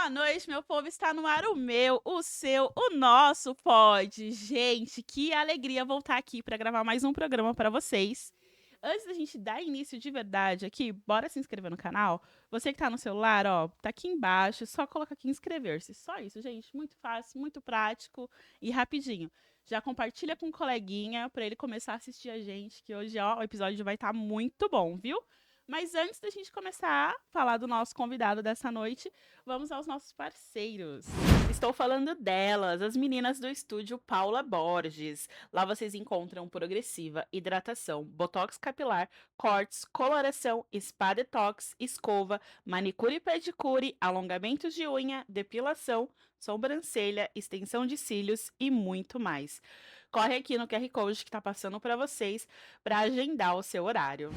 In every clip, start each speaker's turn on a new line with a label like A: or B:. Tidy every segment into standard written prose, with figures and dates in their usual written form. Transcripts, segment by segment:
A: Boa noite, meu povo. Está no ar o meu, o seu, o nosso pod. Gente, que alegria voltar aqui para gravar mais um programa para vocês. Antes da gente dar início de verdade aqui, bora se inscrever no canal. Você que tá no celular, ó, tá aqui embaixo, só coloca aqui inscrever-se. Só isso, gente, muito fácil, muito prático e rapidinho. Já compartilha com um coleguinha para ele começar a assistir a gente, que hoje, ó, o episódio vai estar muito bom, viu? Mas antes da gente começar a falar do nosso convidado dessa noite, vamos aos nossos parceiros. Estou falando delas, as meninas do estúdio Paula Borges. Lá vocês encontram progressiva, hidratação, botox capilar, cortes, coloração, spa detox, escova, manicure e pedicure, alongamentos de unha, depilação, sobrancelha, extensão de cílios e muito mais. Corre aqui no QR Code que está passando para vocês para agendar o seu horário.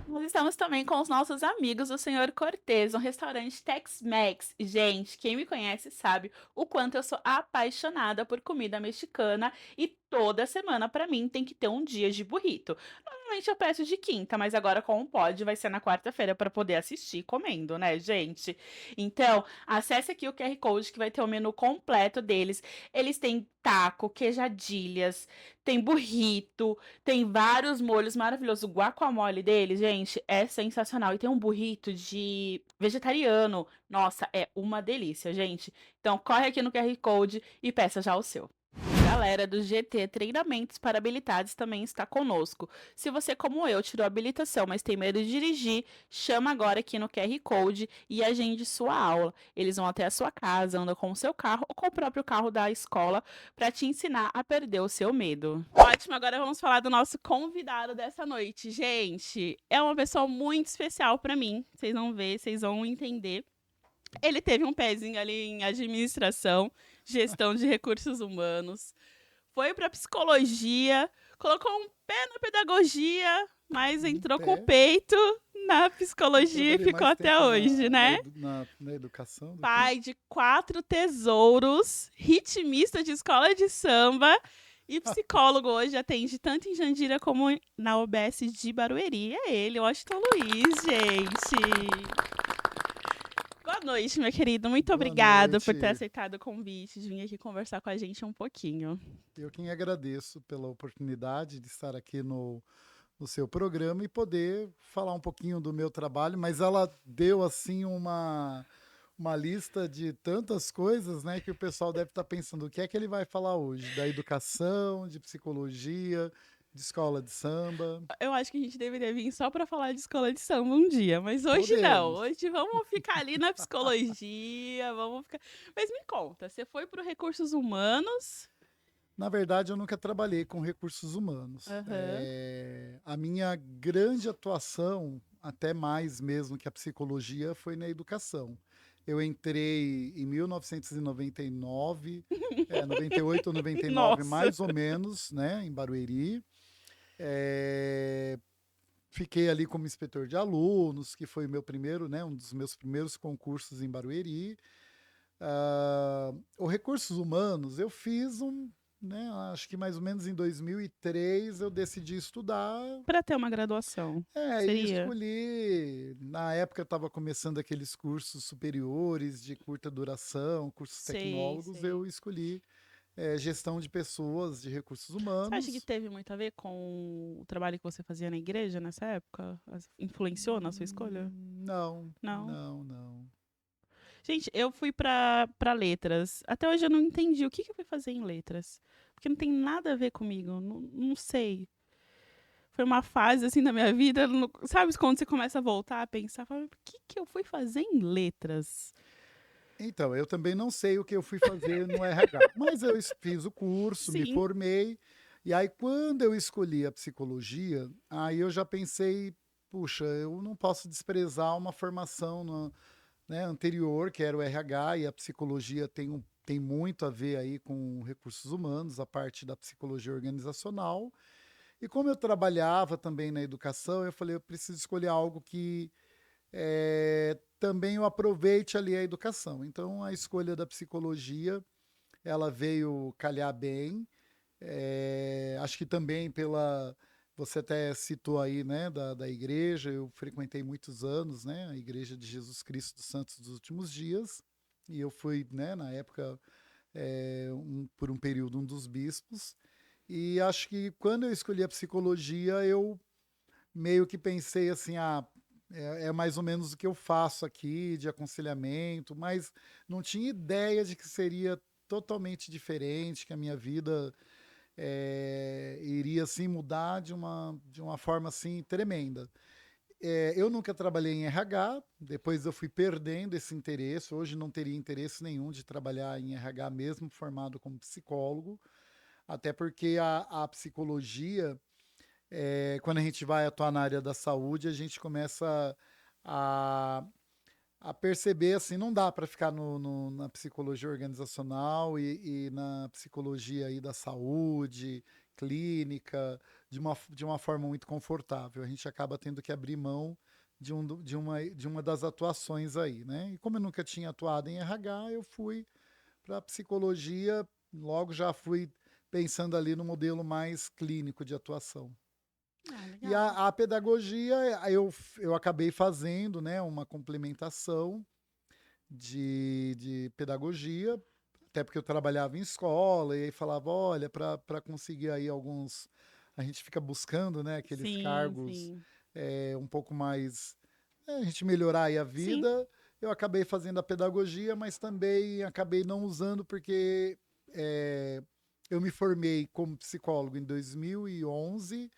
A: Nós estamos também com os nossos amigos do Senhor Cortez, um restaurante Tex-Mex. Gente, quem me conhece sabe o quanto eu sou apaixonada por comida mexicana e toda semana para mim tem que ter um dia de burrito. Normalmente eu peço de quinta, mas agora com o pod vai ser na quarta-feira para poder assistir comendo, né, gente? Então, acesse aqui o QR Code que vai ter o menu completo deles. Eles têm taco, queijadilhas, tem burrito, tem vários molhos maravilhosos. O guacamole dele, gente, é sensacional. E tem um burrito de vegetariano. Nossa, é uma delícia, gente. Então, corre aqui no QR Code e peça já o seu. A galera do GT Treinamentos para Habilitados também está conosco. Se você, como eu, tirou a habilitação, mas tem medo de dirigir, chama agora aqui no QR Code e agende sua aula. Eles vão até a sua casa, andam com o seu carro ou com o próprio carro da escola para te ensinar a perder o seu medo. Ótimo, agora vamos falar do nosso convidado dessa noite. Gente, é uma pessoa muito especial para mim. Vocês vão ver, vocês vão entender. Ele teve um pezinho ali em administração, gestão de recursos humanos, foi para psicologia, colocou um pé na pedagogia, mas
B: Um
A: entrou com o
B: pé.
A: peito na
B: Eu
A: psicologia e
B: trabalhei
A: ficou
B: mais
A: até
B: tempo
A: hoje, né?
B: na educação do que.
A: Pai de 4 tesouros, ritmista de escola de samba e psicólogo hoje, atende tanto em Jandira como na UBS de Barueri. É ele, Washington Luiz, gente. Boa noite, meu querido. Muito
B: Boa
A: obrigado por ter
B: noite.
A: aceitado o convite de vir aqui conversar com a gente um pouquinho.
B: Eu quem agradeço pela oportunidade de estar aqui no seu programa e poder falar um pouquinho do meu trabalho, mas ela deu assim uma lista de tantas coisas, né, que o pessoal deve estar pensando o que é que ele vai falar hoje, da educação, de psicologia, de escola de samba.
A: Eu acho que a gente deveria vir só para falar de escola de samba um dia, mas hoje não.
B: Podemos.
A: Hoje vamos ficar ali na psicologia, vamos ficar. Mas me conta, você foi para Recursos Humanos?
B: Na verdade, eu nunca trabalhei com recursos humanos.
A: Aham.
B: A minha grande atuação, até mais mesmo que a psicologia, foi na educação. Eu entrei em 1999, 98 ou 99,
A: Nossa.
B: mais ou menos, né, em Barueri. É, fiquei ali como inspetor de alunos, que foi o meu primeiro, né, um dos meus primeiros concursos em Barueri. O Recursos Humanos, eu fiz né, acho que mais ou menos em 2003 eu decidi estudar.
A: Para ter uma graduação,
B: E
A: seria?
B: escolhi, na época estava começando aqueles cursos superiores de curta duração, cursos
A: Sei,
B: tecnólogos,
A: sei.
B: eu escolhi gestão de pessoas, de recursos
A: Você acha que
B: humanos.
A: teve muito a ver com o trabalho que você fazia na igreja nessa época? Influenciou na sua escolha?
B: Não,
A: Não.
B: não, não.
A: Gente, eu fui para letras. Até hoje eu não entendi o que eu fui fazer em letras. Porque não tem nada a ver comigo. Não, não sei. Foi uma fase assim da minha vida. Sabe quando você começa a voltar a pensar? Fala, o que eu fui fazer em letras?
B: Então, eu também não sei o que eu fui fazer no RH, mas eu fiz o curso, me
A: Sim,
B: formei, e aí quando eu escolhi a psicologia, aí eu já pensei, puxa, eu não posso desprezar uma formação né, anterior, que era o RH, e a psicologia tem muito a ver aí com recursos humanos, a parte da psicologia organizacional. E como eu trabalhava também na educação, eu falei, eu preciso escolher algo que também eu aproveite ali a educação. Então, a escolha da psicologia, ela veio calhar bem. Acho que também pela... Você até citou aí, né, da igreja, eu frequentei muitos anos, né, a Igreja de Jesus Cristo dos Santos dos Últimos Dias. e eu fui, né, na época, por um período, um dos bispos. E acho que quando eu escolhi a psicologia, eu meio que pensei assim, é mais ou menos o que eu faço aqui de aconselhamento, mas não tinha ideia de que seria totalmente diferente, que a minha vida iria assim mudar de uma forma assim tremenda. Eu nunca trabalhei em RH, depois eu fui perdendo esse interesse. Hoje não teria interesse nenhum de trabalhar em RH mesmo formado como psicólogo, até porque a psicologia, quando a gente vai atuar na área da saúde, a gente começa a, a perceber assim, não dá para ficar na psicologia organizacional e na psicologia aí da saúde, clínica, de uma forma muito confortável. A gente acaba tendo que abrir mão de uma das atuações aí, né? E como eu nunca tinha atuado em RH, eu fui para psicologia, logo já fui pensando ali no modelo mais clínico de atuação.
A: Ah,
B: E
A: legal.
B: a pedagogia, eu acabei fazendo, né, uma complementação de pedagogia, até porque eu trabalhava em escola, e aí falava, olha, para conseguir aí alguns. A gente fica buscando, né, aqueles
A: Sim,
B: cargos
A: sim.
B: um pouco mais. A gente melhorar aí a
A: Sim.
B: vida. Eu acabei fazendo a pedagogia, mas também acabei não usando, porque é, eu me formei como psicólogo em 2011.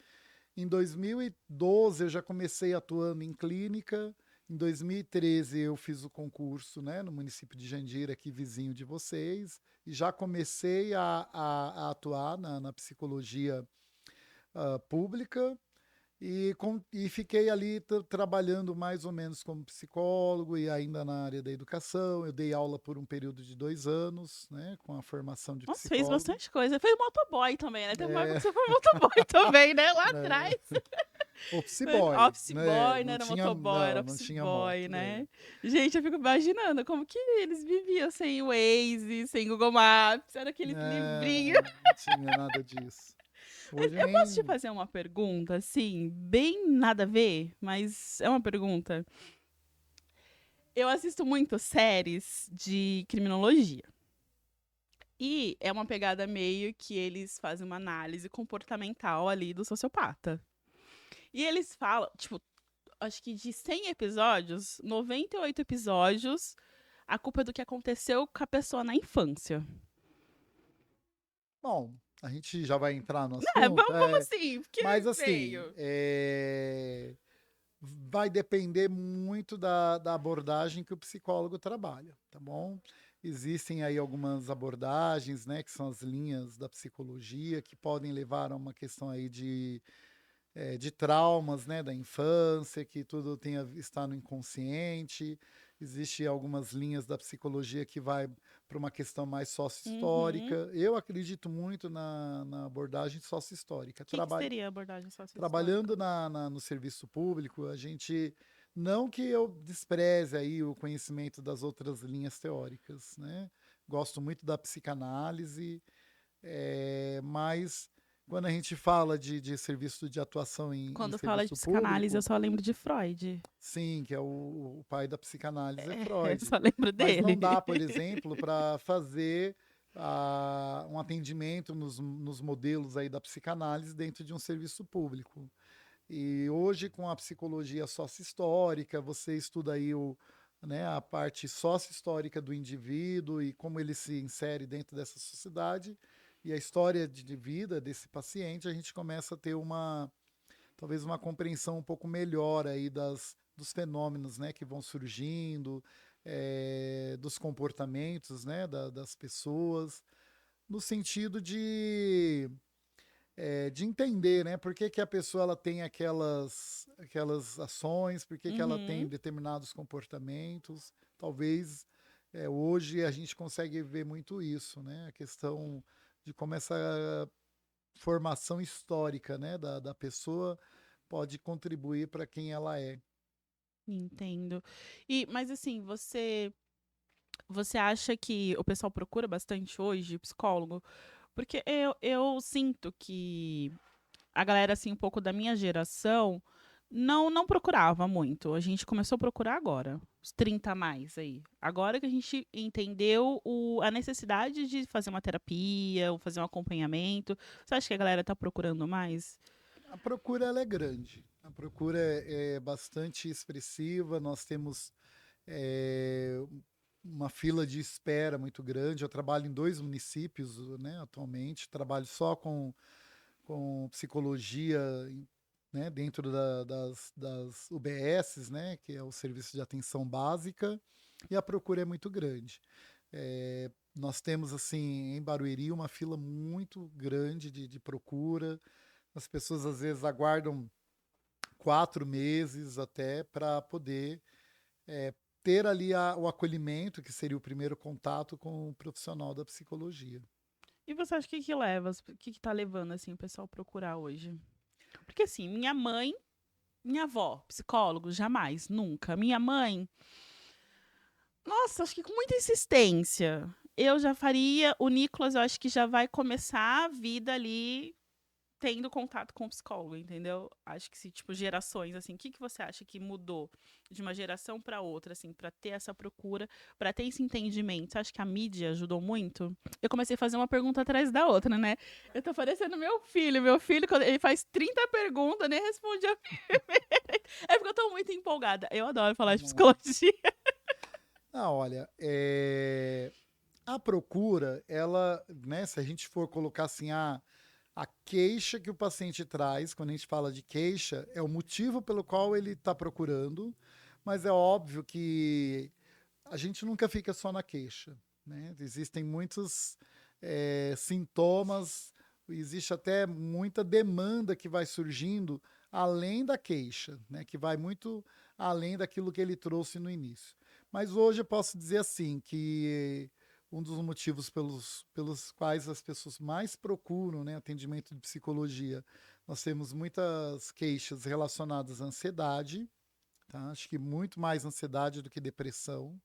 B: Em 2012 eu já comecei atuando em clínica. Em 2013 eu fiz o concurso, né, no município de Jandira, aqui vizinho de vocês, e já comecei a atuar na psicologia pública e fiquei ali trabalhando mais ou menos como psicólogo e ainda na área da educação. Eu dei aula por um período de 2 anos, né, com a formação de
A: Nossa, fez
B: psicólogo.
A: bastante coisa. Fez motoboy também, né? Teve uma época que
B: É,
A: você foi motoboy também, né? Lá atrás.
B: é, office boy,
A: Office
B: né?
A: boy, não
B: Não
A: era
B: tinha,
A: motoboy, era
B: não, não
A: office
B: tinha
A: boy,
B: moto. É.
A: né? Gente, eu fico imaginando como que eles viviam sem o Waze, sem Google Maps, era aqueles livrinhos.
B: Não tinha nada disso.
A: Mas
B: Hoje
A: eu posso te
B: nem.
A: fazer uma pergunta, assim, bem nada a ver, mas é uma pergunta. Eu assisto muito séries de criminologia. E é uma pegada meio que eles fazem uma análise comportamental ali do sociopata. E eles falam, tipo, acho que de 100 episódios, 98 episódios, a culpa é do que aconteceu com a pessoa na infância.
B: Bom, a gente já vai entrar no
A: É,
B: assunto,
A: vamos assim, porque
B: mas assim,
A: veio.
B: vai depender muito da abordagem que o psicólogo trabalha, tá bom? Existem aí algumas abordagens, né, que são as linhas da psicologia, que podem levar a uma questão aí de traumas, né, da infância, que tudo está no inconsciente. Existem algumas linhas da psicologia que vai para uma questão mais
A: Uhum.
B: sócio-histórica. Eu acredito muito na abordagem sócio-histórica.
A: O que, que seria a abordagem
B: Trabalhando
A: sociohistórica?
B: no serviço público, a gente, não que eu despreze aí o conhecimento das outras linhas teóricas, né? Gosto muito da psicanálise, mas quando a gente fala de serviço de atuação em
A: Quando fala de
B: serviço
A: psicanálise, eu
B: público,
A: só lembro de Freud.
B: sim, que é o pai da psicanálise é
A: Eu
B: Freud.
A: só lembro
B: Mas não
A: dele.
B: dá, por exemplo, para fazer um atendimento nos modelos aí da psicanálise dentro de um serviço público. E hoje, com a psicologia sócio-histórica, você estuda aí né, a parte sócio-histórica do indivíduo e como ele se insere dentro dessa sociedade, e a história de vida desse paciente. A gente começa a ter talvez uma compreensão um pouco melhor aí dos fenômenos, né, que vão surgindo, dos comportamentos, né, das pessoas, no sentido de entender, né, por que, que a pessoa ela tem aquelas ações, por que, que ela tem
A: Uhum.
B: determinados comportamentos. Talvez hoje a gente consegue ver muito isso, né, a questão de como essa formação histórica, né, da pessoa pode contribuir para quem ela é.
A: Entendo. Mas assim, você acha que o pessoal procura bastante hoje psicólogo? Porque eu sinto que a galera, assim, um pouco da minha geração Não procurava muito. A gente começou a procurar agora, os 30 a mais aí. Agora que a gente entendeu a necessidade de fazer uma terapia, ou fazer um acompanhamento. Você acha que a galera tá procurando mais?
B: A procura ela é grande, a procura é bastante expressiva, nós temos eh, uma fila de espera muito grande. Eu trabalho em 2 municípios, né, atualmente, trabalho só com psicologia, né, dentro das UBSs, né, que é o Serviço de Atenção Básica, e a procura é muito grande. Nós temos, assim, em Barueri, uma fila muito grande de procura. As pessoas, às vezes, aguardam 4 meses até para poder ter ali o acolhimento, que seria o primeiro contato com o profissional da psicologia.
A: E você acha que leva, o que tá levando assim o pessoal a procurar hoje? Porque assim, minha mãe, minha avó, psicólogo, jamais, nunca. Minha mãe, nossa, acho que com muita insistência. Eu já faria, o Nicolas, eu acho que já vai começar a vida ali tendo contato com o psicólogo, entendeu? Acho que se, tipo, gerações, assim, o que você acha que mudou de uma geração para outra, assim, para ter essa procura, para ter esse entendimento? Você acha que a mídia ajudou muito? Eu comecei a fazer uma pergunta atrás da outra, né? Eu tô parecendo meu filho, quando ele faz 30 perguntas, eu nem responde a primeira. É porque eu tô muito empolgada. Eu adoro falar de
B: Vamos lá.
A: psicologia.
B: Olha, a procura, ela, né, se a gente for colocar assim, a queixa que o paciente traz, quando a gente fala de queixa, é o motivo pelo qual ele está procurando, mas é óbvio que a gente nunca fica só na queixa, né? Existem muitos sintomas, existe até muita demanda que vai surgindo além da queixa, né? Que vai muito além daquilo que ele trouxe no início. Mas hoje eu posso dizer assim que um dos motivos pelos quais as pessoas mais procuram, né, atendimento de psicologia, nós temos muitas queixas relacionadas à ansiedade, tá? Acho que muito mais ansiedade do que depressão.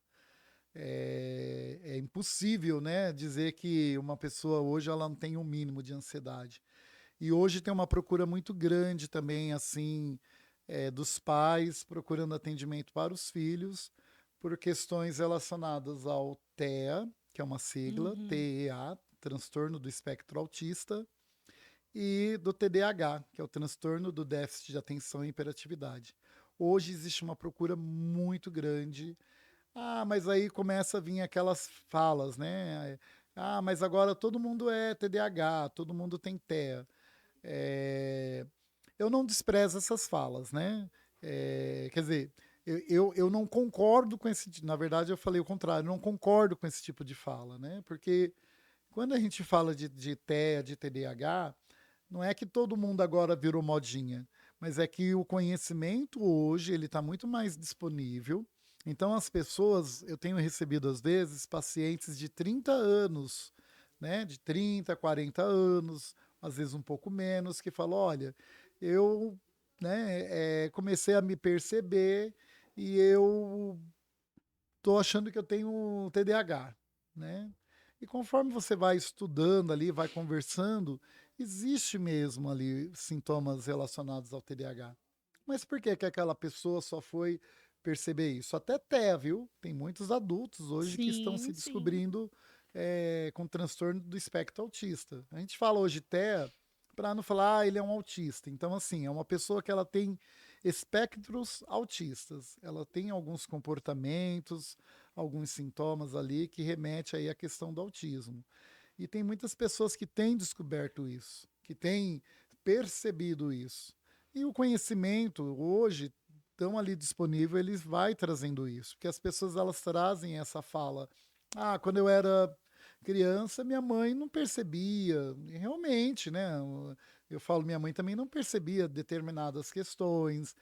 B: É impossível, né, dizer que uma pessoa hoje ela não tem um mínimo de ansiedade. E hoje tem uma procura muito grande também, assim, dos pais procurando atendimento para os filhos por questões relacionadas ao TEA, que é uma sigla,
A: Uhum.
B: TEA, transtorno do espectro autista, e do TDAH, que é o transtorno do déficit de atenção e hiperatividade. Hoje existe uma procura muito grande. Mas aí começa a vir aquelas falas, né? Mas agora todo mundo é TDAH, todo mundo tem TEA. É, eu não desprezo essas falas, né? Quer dizer, eu não concordo com esse. Na verdade, eu falei o contrário, eu não concordo com esse tipo de fala, né? Porque quando a gente fala de TEA, de TDAH, não é que todo mundo agora virou modinha, mas é que o conhecimento hoje ele está muito mais disponível. Então as pessoas, eu tenho recebido às vezes pacientes de 30 anos, né, de 30, 40 anos, às vezes um pouco menos, que falam, olha, eu, né, comecei a me perceber e eu tô achando que eu tenho TDAH, né? E conforme você vai estudando ali, vai conversando, existe mesmo ali sintomas relacionados ao TDAH. Mas por que que aquela pessoa só foi perceber isso? Até TEA, viu? Tem muitos adultos hoje que estão
A: Sim,
B: se
A: sim.
B: descobrindo com transtorno do espectro autista. A gente fala hoje TEA para não falar, ele é um autista. Então, assim, é uma pessoa que ela tem espectros autistas. Ela tem alguns comportamentos, alguns sintomas ali que remete aí à questão do autismo. E tem muitas pessoas que têm descoberto isso, que têm percebido isso. E o conhecimento hoje tão ali disponível, ele vai trazendo isso, porque as pessoas elas trazem essa fala. Quando eu era criança, minha mãe não percebia. E realmente, né? Eu falo, minha mãe também não percebia determinadas questões.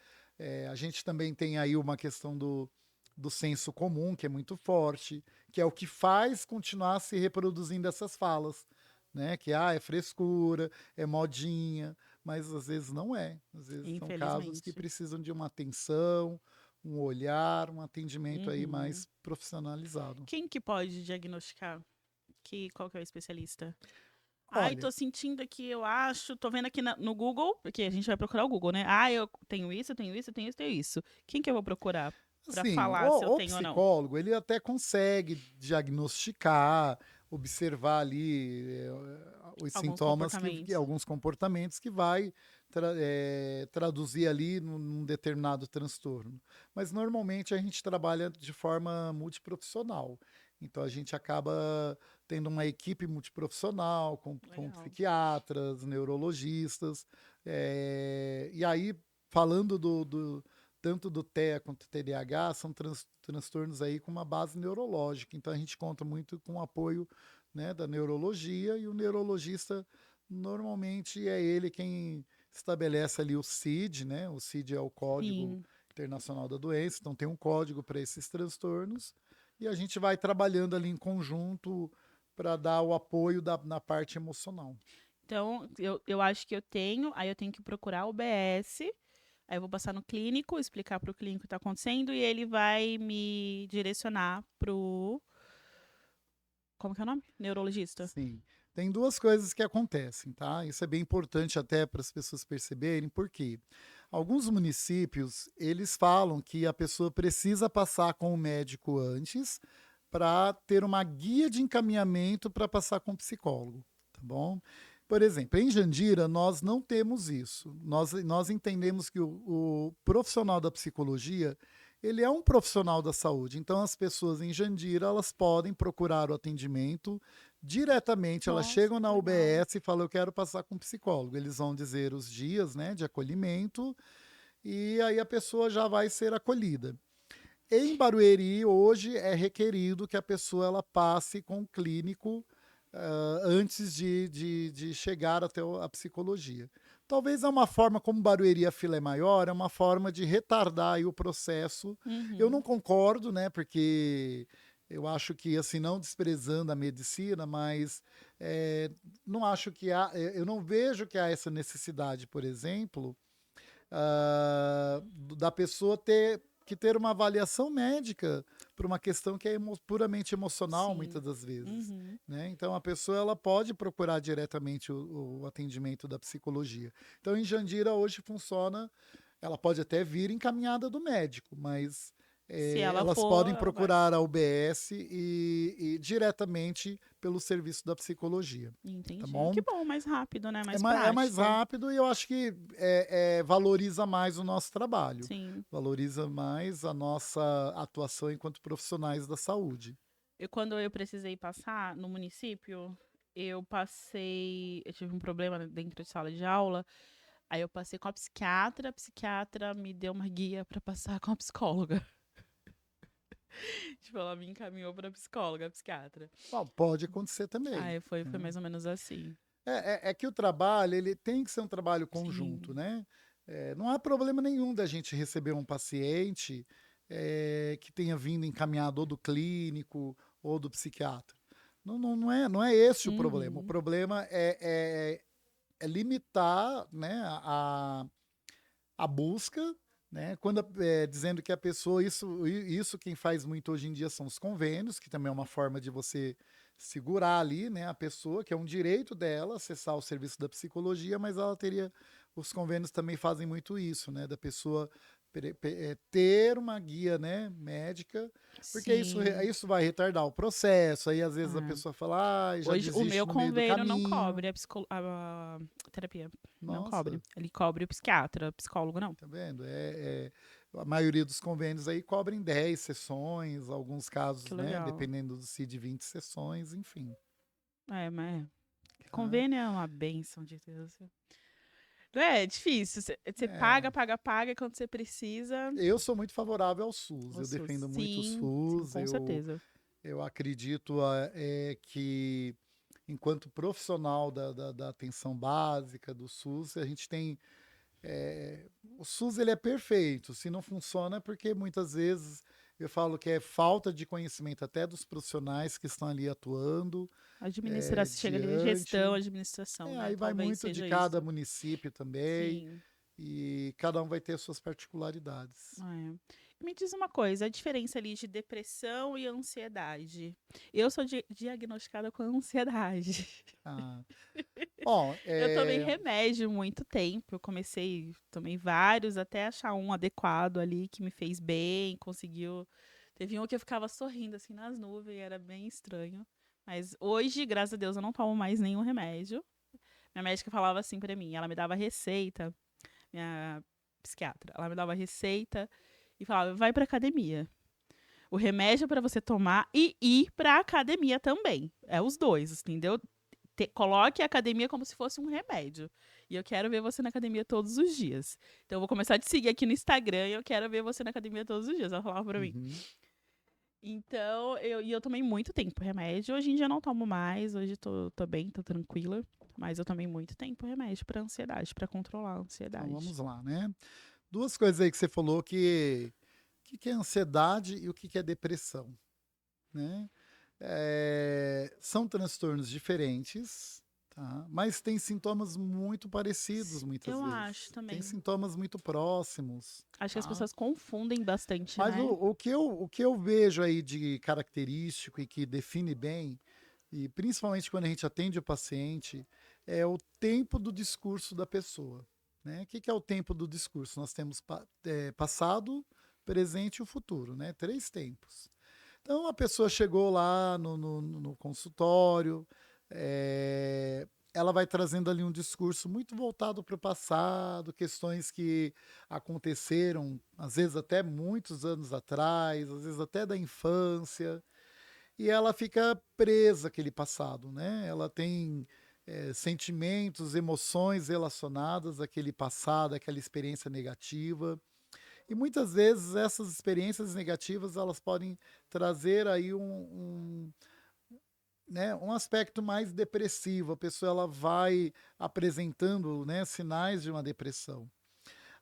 B: A gente também tem aí uma questão do senso comum, que é muito forte, que é o que faz continuar se reproduzindo essas falas, né? Que é frescura, é modinha, mas às vezes não é. Às vezes são casos que
A: Infelizmente.
B: precisam de uma atenção, um olhar, um atendimento aí
A: Uhum.
B: mais profissionalizado.
A: Quem que pode diagnosticar? Qual que é o especialista? Ai,
B: Olha,
A: tô sentindo aqui, eu acho. Tô vendo aqui no Google, porque a gente vai procurar o Google, né? Ah, eu tenho isso, eu tenho isso, eu tenho isso, eu tenho isso. Quem que eu vou procurar pra
B: assim,
A: falar se eu
B: o
A: tenho ou não?
B: psicólogo, ele até consegue diagnosticar, observar ali, os
A: Alguns
B: sintomas que
A: comportamentos.
B: alguns comportamentos que vai traduzir ali num determinado transtorno. Mas normalmente a gente trabalha de forma multiprofissional. Então a gente acaba tendo uma equipe multiprofissional com
A: Legal.
B: psiquiatras, neurologistas, e aí falando tanto do TEA quanto do TDAH, são transtornos aí com uma base neurológica. Então a gente conta muito com o apoio, né, da neurologia, e o neurologista normalmente é ele quem estabelece ali o CID, né? O CID é o Código
A: Sim.
B: Internacional da Doença, então tem um código para esses transtornos, e a gente vai trabalhando ali em conjunto para dar o apoio na parte emocional.
A: Então, eu acho que eu tenho, aí eu tenho que procurar o BS, aí eu vou passar no clínico, explicar pro clínico o que tá acontecendo e ele vai me direcionar pro. Como que é o nome? Neurologista.
B: Sim. Tem duas coisas que acontecem, tá? Isso é bem importante até para as pessoas perceberem, porque alguns municípios, eles falam que a pessoa precisa passar com o médico antes para ter uma guia de encaminhamento para passar com o psicólogo, tá bom? Por exemplo, em Jandira, nós não temos isso. Nós entendemos que o profissional da psicologia, ele é um profissional da saúde. Então, as pessoas em Jandira, elas podem procurar o atendimento diretamente. Elas
A: Nossa,
B: chegam
A: que
B: na
A: legal.
B: UBS e falam, eu quero passar com um psicólogo. Eles vão dizer os dias, né, de acolhimento, e aí a pessoa já vai ser acolhida. Em Barueri, hoje, é requerido que a pessoa ela passe com o clínico antes de chegar até a psicologia. Talvez é uma forma, como Barueri a fila é maior, é uma forma de retardar aí o processo. Eu não
A: Uhum.
B: concordo, né? Porque eu acho que, assim, não desprezando a medicina, mas não acho que há, eu não vejo que há essa necessidade, por exemplo, da pessoa ter uma avaliação médica por uma questão que é puramente emocional,
A: Sim.
B: muitas das vezes.
A: Uhum.
B: Né? Então, a pessoa ela pode procurar diretamente o atendimento da psicologia. Então, em Jandira, hoje funciona, ela pode até vir encaminhada do médico, mas
A: Se ela
B: elas
A: for,
B: podem
A: ela vai.
B: procurar a UBS e diretamente pelo serviço da psicologia. Tá
A: Entendi. Que
B: bom?
A: bom, mais rápido, né?
B: É,
A: Mais
B: é mais
A: prático.
B: rápido, e eu acho que valoriza mais o nosso trabalho,
A: Sim.
B: valoriza mais a nossa atuação enquanto profissionais da saúde.
A: Quando eu precisei passar no município, eu tive um problema dentro de sala de aula, aí eu passei com a psiquiatra me deu uma guia pra passar com a psicóloga. Tipo, ela me encaminhou pra psicóloga, a psiquiatra.
B: Bom, pode acontecer também.
A: Aí foi
B: Né?
A: mais ou menos assim.
B: É que o trabalho ele tem que ser um trabalho conjunto,
A: Sim.
B: né? Não há problema nenhum da gente receber um paciente que tenha vindo encaminhado ou do clínico ou do psiquiatra. Não é esse o problema. O
A: Uhum.
B: problema é limitar, né, a busca, né, quando dizendo que a pessoa, isso quem faz muito hoje em dia são os convênios, que também é uma forma de você segurar ali, né, a pessoa, que é um direito dela acessar o serviço da psicologia, mas ela teria, os convênios também fazem muito isso, né, da pessoa ter uma guia, né, médica, porque
A: Sim.
B: isso vai retardar o processo, aí às vezes a
A: É.
B: pessoa fala, já
A: Hoje o
B: desiste
A: meu
B: no meio do
A: convênio não
B: caminho.
A: cobre a terapia. Não cobre.
B: Nossa,
A: Ele cobre o psiquiatra, psicólogo não.
B: tá vendo? A maioria dos convênios aí cobrem 10 sessões, alguns
A: Que
B: casos, né?
A: legal.
B: Dependendo do CID, 20 sessões, enfim.
A: É, mas
B: Tá?
A: convênio é uma benção de Deus. Não é difícil. Você
B: É,
A: paga, paga, paga, e quando você precisa.
B: eu sou muito favorável ao SUS,
A: O
B: eu
A: SUS.
B: defendo muito o
A: Sim, sim,
B: SUS,
A: com certeza.
B: eu acredito que, enquanto profissional da atenção básica do SUS, a gente tem. O SUS ele é perfeito, se não funciona é porque muitas vezes eu falo que é falta de conhecimento até dos profissionais que estão ali atuando
A: Administrar, se chega ali, gestão,
B: diante.
A: administração, né?
B: Aí vai
A: Talvez
B: muito de
A: seja
B: cada
A: isso.
B: município também,
A: Sim.
B: e cada um vai ter suas particularidades.
A: É. Me diz uma coisa, a diferença ali de depressão e ansiedade. Eu sou diagnosticada com ansiedade.
B: Ah, bom,
A: Eu tomei remédio muito tempo. Eu tomei vários até achar um adequado ali que me fez bem, conseguiu. Teve um que eu ficava sorrindo assim nas nuvens, era bem estranho. Mas hoje, graças a Deus, eu não tomo mais nenhum remédio. Minha médica falava assim pra mim, ela me dava receita, minha psiquiatra, ela me dava receita e falava: "Vai pra academia". O remédio é pra você tomar e ir pra academia também. É os dois, entendeu? Coloque a academia como se fosse um remédio. E eu quero ver você na academia todos os dias. Então eu vou começar a te seguir aqui no Instagram e eu quero ver você na academia todos os dias. Ela falava pra mim.
B: uhum.
A: Então, eu tomei muito tempo remédio. Hoje em dia eu não tomo mais. Hoje tô bem, tô tranquila. Mas eu tomei muito tempo remédio pra ansiedade, pra controlar a
B: Então
A: ansiedade.
B: vamos lá, né? Duas coisas aí que você falou que o que é ansiedade e o que é depressão, né? São transtornos diferentes, tá? Mas têm sintomas muito parecidos muitas
A: Eu
B: vezes.
A: acho
B: Tem
A: também.
B: sintomas muito próximos,
A: Acho que as
B: tá?
A: pessoas confundem bastante,
B: Mas
A: né?
B: o que eu vejo aí de característico e que define bem, e principalmente quando a gente atende o paciente, é o tempo do discurso da pessoa, né? O que é o tempo do discurso? Nós temos passado, presente e o futuro, né? 3 tempos. Então a pessoa chegou lá no consultório, ela vai trazendo ali um discurso muito voltado para o passado, questões que aconteceram, às vezes até muitos anos atrás, às vezes até da infância, e ela fica presa àquele passado, né? Ela tem sentimentos, emoções relacionadas àquele passado, àquela experiência negativa. E muitas vezes essas experiências negativas elas podem trazer aí né, um aspecto mais depressivo. A pessoa ela vai apresentando, né, sinais de uma depressão.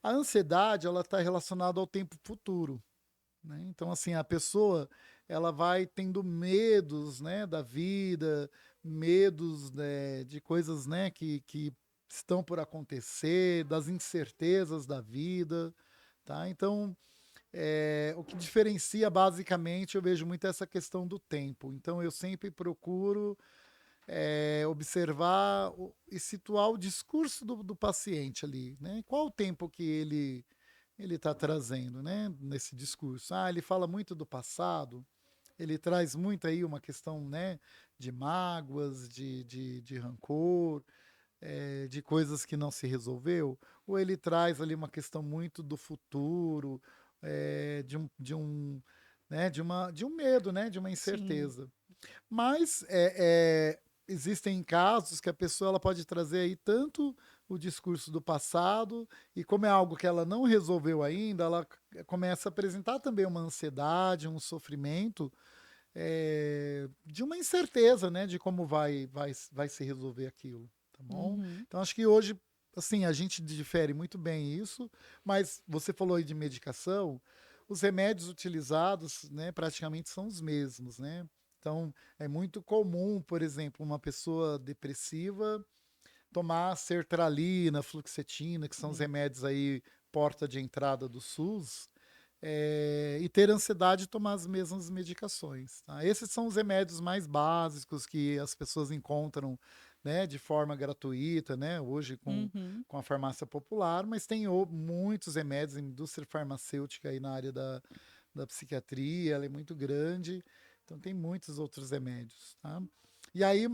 B: A ansiedade ela está relacionada ao tempo futuro, né? Então assim a pessoa ela vai tendo medos, né, da vida, medos, né, de coisas, né, que estão por acontecer, das incertezas da vida, tá? Então o que diferencia basicamente, eu vejo muito essa questão do tempo. Então eu sempre procuro observar e situar o discurso do paciente ali, né? Qual o tempo que ele está trazendo, né? Nesse discurso. Ah, ele fala muito do passado. Ele traz muito aí uma questão, né? De mágoas, de rancor, de coisas que não se resolveu, ou ele traz ali uma questão muito do futuro, né, de um medo, né, de uma
A: Sim,
B: incerteza. Mas existem casos que a pessoa ela pode trazer aí tanto o discurso do passado e como é algo que ela não resolveu ainda, ela começa a apresentar também uma ansiedade, um sofrimento de uma incerteza, né, de como vai se resolver aquilo, tá bom?
A: uhum,
B: Então acho que hoje, assim, a gente difere muito bem isso, mas você falou aí de medicação, os remédios utilizados, né, praticamente são os mesmos, né? Então é muito comum, por exemplo, uma pessoa depressiva tomar sertralina, fluoxetina, que são os
A: sim,
B: remédios aí porta de entrada do SUS, e ter ansiedade e tomar as mesmas medicações. Tá? Esses são os remédios mais básicos que as pessoas encontram, né, de forma gratuita, né, hoje
A: uhum,
B: com a farmácia popular, mas tem muitos remédios, a indústria farmacêutica aí na área da psiquiatria, ela é muito grande, então tem muitos outros remédios. Tá? E aí,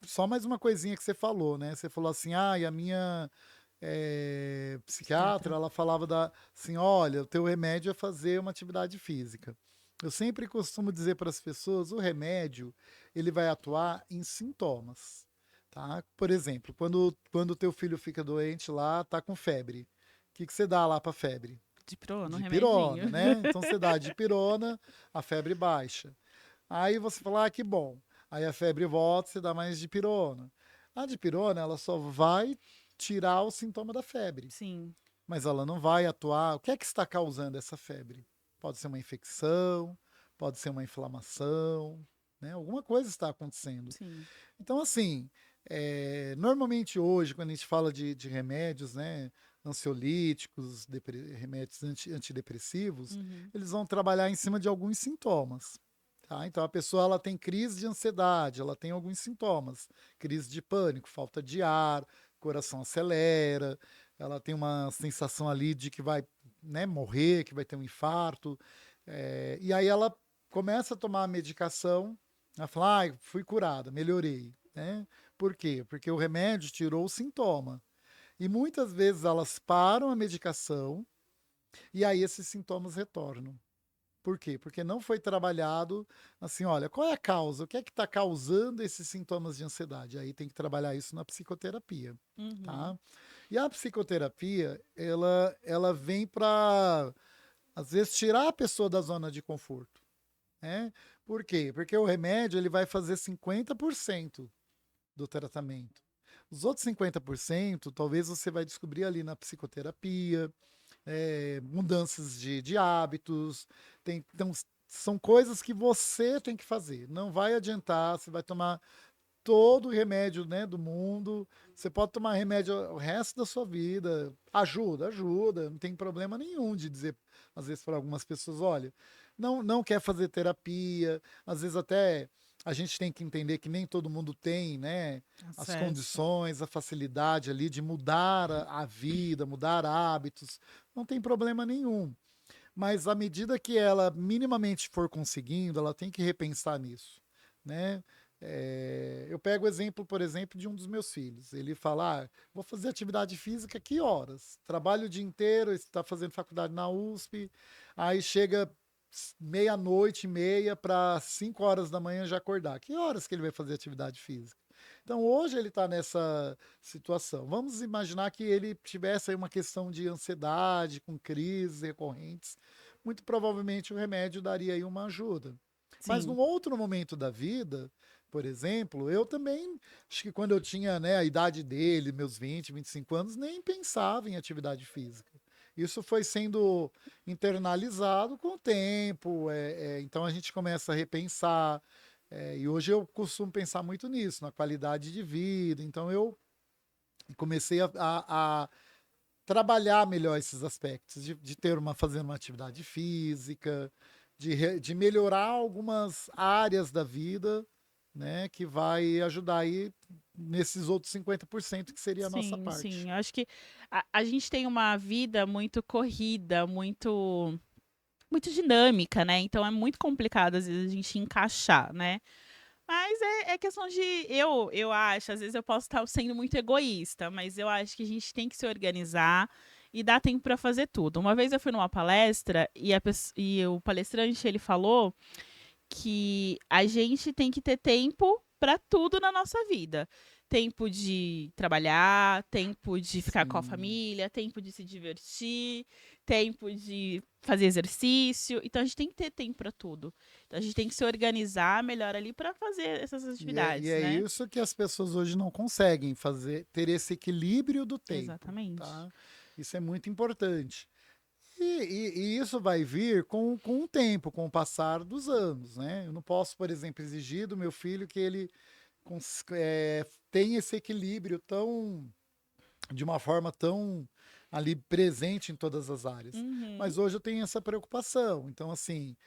B: só mais uma coisinha que você falou, né? Você falou assim, e a minha psiquiatra,
A: psiquiatra.
B: ela falava assim, olha, o teu remédio é fazer uma atividade física. Eu sempre costumo dizer para as pessoas, o remédio, ele vai atuar em sintomas, tá? Por exemplo, quando o teu filho fica doente lá, tá com febre, o que você dá lá para febre?
A: Diprona, um remedinho.
B: Dipirona, né? Então você dá dipirona, a febre baixa. Aí você fala, que bom. Aí a febre volta, você dá mais dipirona. A dipirona, ela só vai tirar o sintoma da febre,
A: Sim,
B: mas ela não vai atuar. O que é que está causando essa febre? Pode ser uma infecção, pode ser uma inflamação, né? Alguma coisa está acontecendo.
A: sim.
B: Então, assim, normalmente hoje, quando a gente fala de remédios, né, ansiolíticos, remédios antidepressivos,
A: Uhum.
B: eles vão trabalhar em cima de alguns sintomas. Tá? Então a pessoa ela tem crise de ansiedade, ela tem alguns sintomas, crise de pânico, falta de ar, coração acelera, ela tem uma sensação ali de que vai, né, morrer, que vai ter um infarto, e aí ela começa a tomar a medicação, ela fala, fui curada, melhorei, né? Por quê? Porque o remédio tirou o sintoma. E muitas vezes elas param a medicação e aí esses sintomas retornam. Por quê? Porque não foi trabalhado assim, olha, qual é a causa? O que é que está causando esses sintomas de ansiedade? Aí tem que trabalhar isso na psicoterapia,
A: Uhum.
B: tá? E a psicoterapia, ela vem para, às vezes, tirar a pessoa da zona de conforto, né? Por quê? Porque o remédio ele vai fazer 50% do tratamento. Os outros 50%, talvez você vai descobrir ali na psicoterapia, mudanças de hábitos, então, são coisas que você tem que fazer. Não vai adiantar, você vai tomar todo o remédio, né, do mundo. Você pode tomar remédio o resto da sua vida. Ajuda, ajuda. Não tem problema nenhum de dizer, às vezes, para algumas pessoas, olha, não quer fazer terapia. Às vezes até a gente tem que entender que nem todo mundo tem, né, as
A: Acesso.
B: condições, a facilidade ali de mudar a vida, mudar hábitos. Não tem problema nenhum. Mas à medida que ela minimamente for conseguindo, ela tem que repensar nisso, né? Eu pego o exemplo, por exemplo, de um dos meus filhos. Ele fala: vou fazer atividade física, que horas? Trabalho o dia inteiro, está fazendo faculdade na USP, aí chega meia-noite e meia para 5 horas da manhã já acordar. Que horas que ele vai fazer atividade física? Então, hoje ele está nessa situação. Vamos imaginar que ele tivesse aí uma questão de ansiedade, com crises recorrentes. Muito provavelmente o remédio daria aí uma ajuda. Mas num
A: Sim.
B: outro momento da vida, por exemplo, eu também, acho que quando eu tinha, né, a idade dele, meus 20, 25 anos, nem pensava em atividade física. Isso foi sendo internalizado com o tempo, então a gente começa a repensar, e hoje eu costumo pensar muito nisso, na qualidade de vida. Então eu comecei a trabalhar melhor esses aspectos, de ter fazendo uma atividade física, de melhorar algumas áreas da vida, né, que vai ajudar aí nesses outros 50% que seria a nossa
A: Sim, sim.
B: parte.
A: Eu acho que a gente tem uma vida muito corrida, muito dinâmica, né? Então é muito complicado às vezes a gente encaixar, né? Mas é questão de eu acho, às vezes eu posso estar sendo muito egoísta, mas eu acho que a gente tem que se organizar e dar tempo para fazer tudo. Uma vez eu fui numa palestra e o palestrante ele falou que a gente tem que ter tempo para tudo na nossa vida. Tempo de trabalhar, tempo de ficar com a
B: Sim.
A: família, tempo de se divertir, tempo de fazer exercício. Então a gente tem que ter tempo para tudo. Então a gente tem que se organizar melhor ali para fazer essas
B: E
A: atividades,
B: é
A: né?
B: isso que as pessoas hoje não conseguem fazer, ter esse equilíbrio do tempo,
A: Exatamente.
B: tá? Isso é muito importante. E isso vai vir com o tempo, com o passar dos anos, né? Eu não posso, por exemplo, exigir do meu filho que ele tenha esse equilíbrio de uma forma tão ali presente em todas as áreas.
A: Uhum.
B: Mas hoje eu tenho essa preocupação. Então, assim,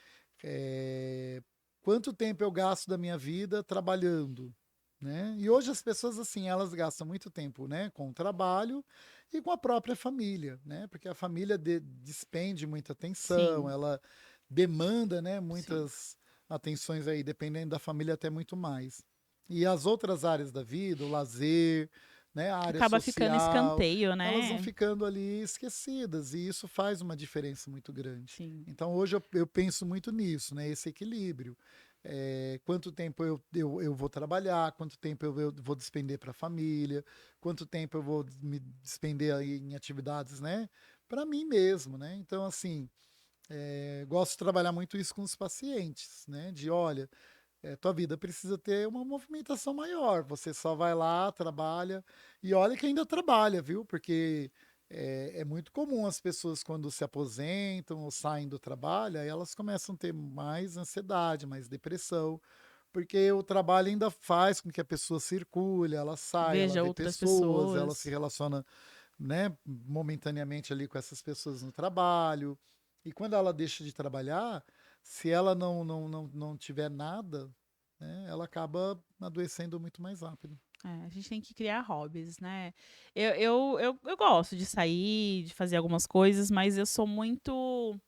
B: é, quanto tempo eu gasto da minha vida trabalhando, né? E hoje as pessoas, assim, elas gastam muito tempo, né, com o trabalho e com a própria família, né? Porque a família despende muita atenção,
A: Sim,
B: ela demanda, né,
A: sim.
B: muitas atenções aí, dependendo da família, até muito mais. E as outras áreas da vida, o lazer, né, a área
A: Acaba ficando
B: social,
A: escanteio,
B: elas vão
A: né?
B: ficando ali esquecidas e isso faz uma diferença muito grande.
A: Sim.
B: Então hoje eu penso muito nisso, né, esse equilíbrio. Quanto tempo eu vou trabalhar, quanto tempo eu vou despender para a família, quanto tempo eu vou me despender aí em atividades, né, para mim mesmo, né? Então, assim, gosto de trabalhar muito isso com os pacientes, né? De olha, tua vida precisa ter uma movimentação maior. Você só vai lá, trabalha, e olha que ainda trabalha, viu? Porque é muito comum as pessoas, quando se aposentam ou saem do trabalho, aí elas começam a ter mais ansiedade, mais depressão, porque o trabalho ainda faz com que a pessoa circule, ela sai, ela
A: Veja
B: vê
A: outras
B: pessoas, ela se
A: pessoas.
B: relaciona, né, momentaneamente ali com essas pessoas no trabalho. E quando ela deixa de trabalhar, se ela não tiver nada, né, ela acaba adoecendo muito mais rápido.
A: É, a gente tem que criar hobbies, né? Eu gosto de sair, de fazer algumas coisas, mas eu sou muito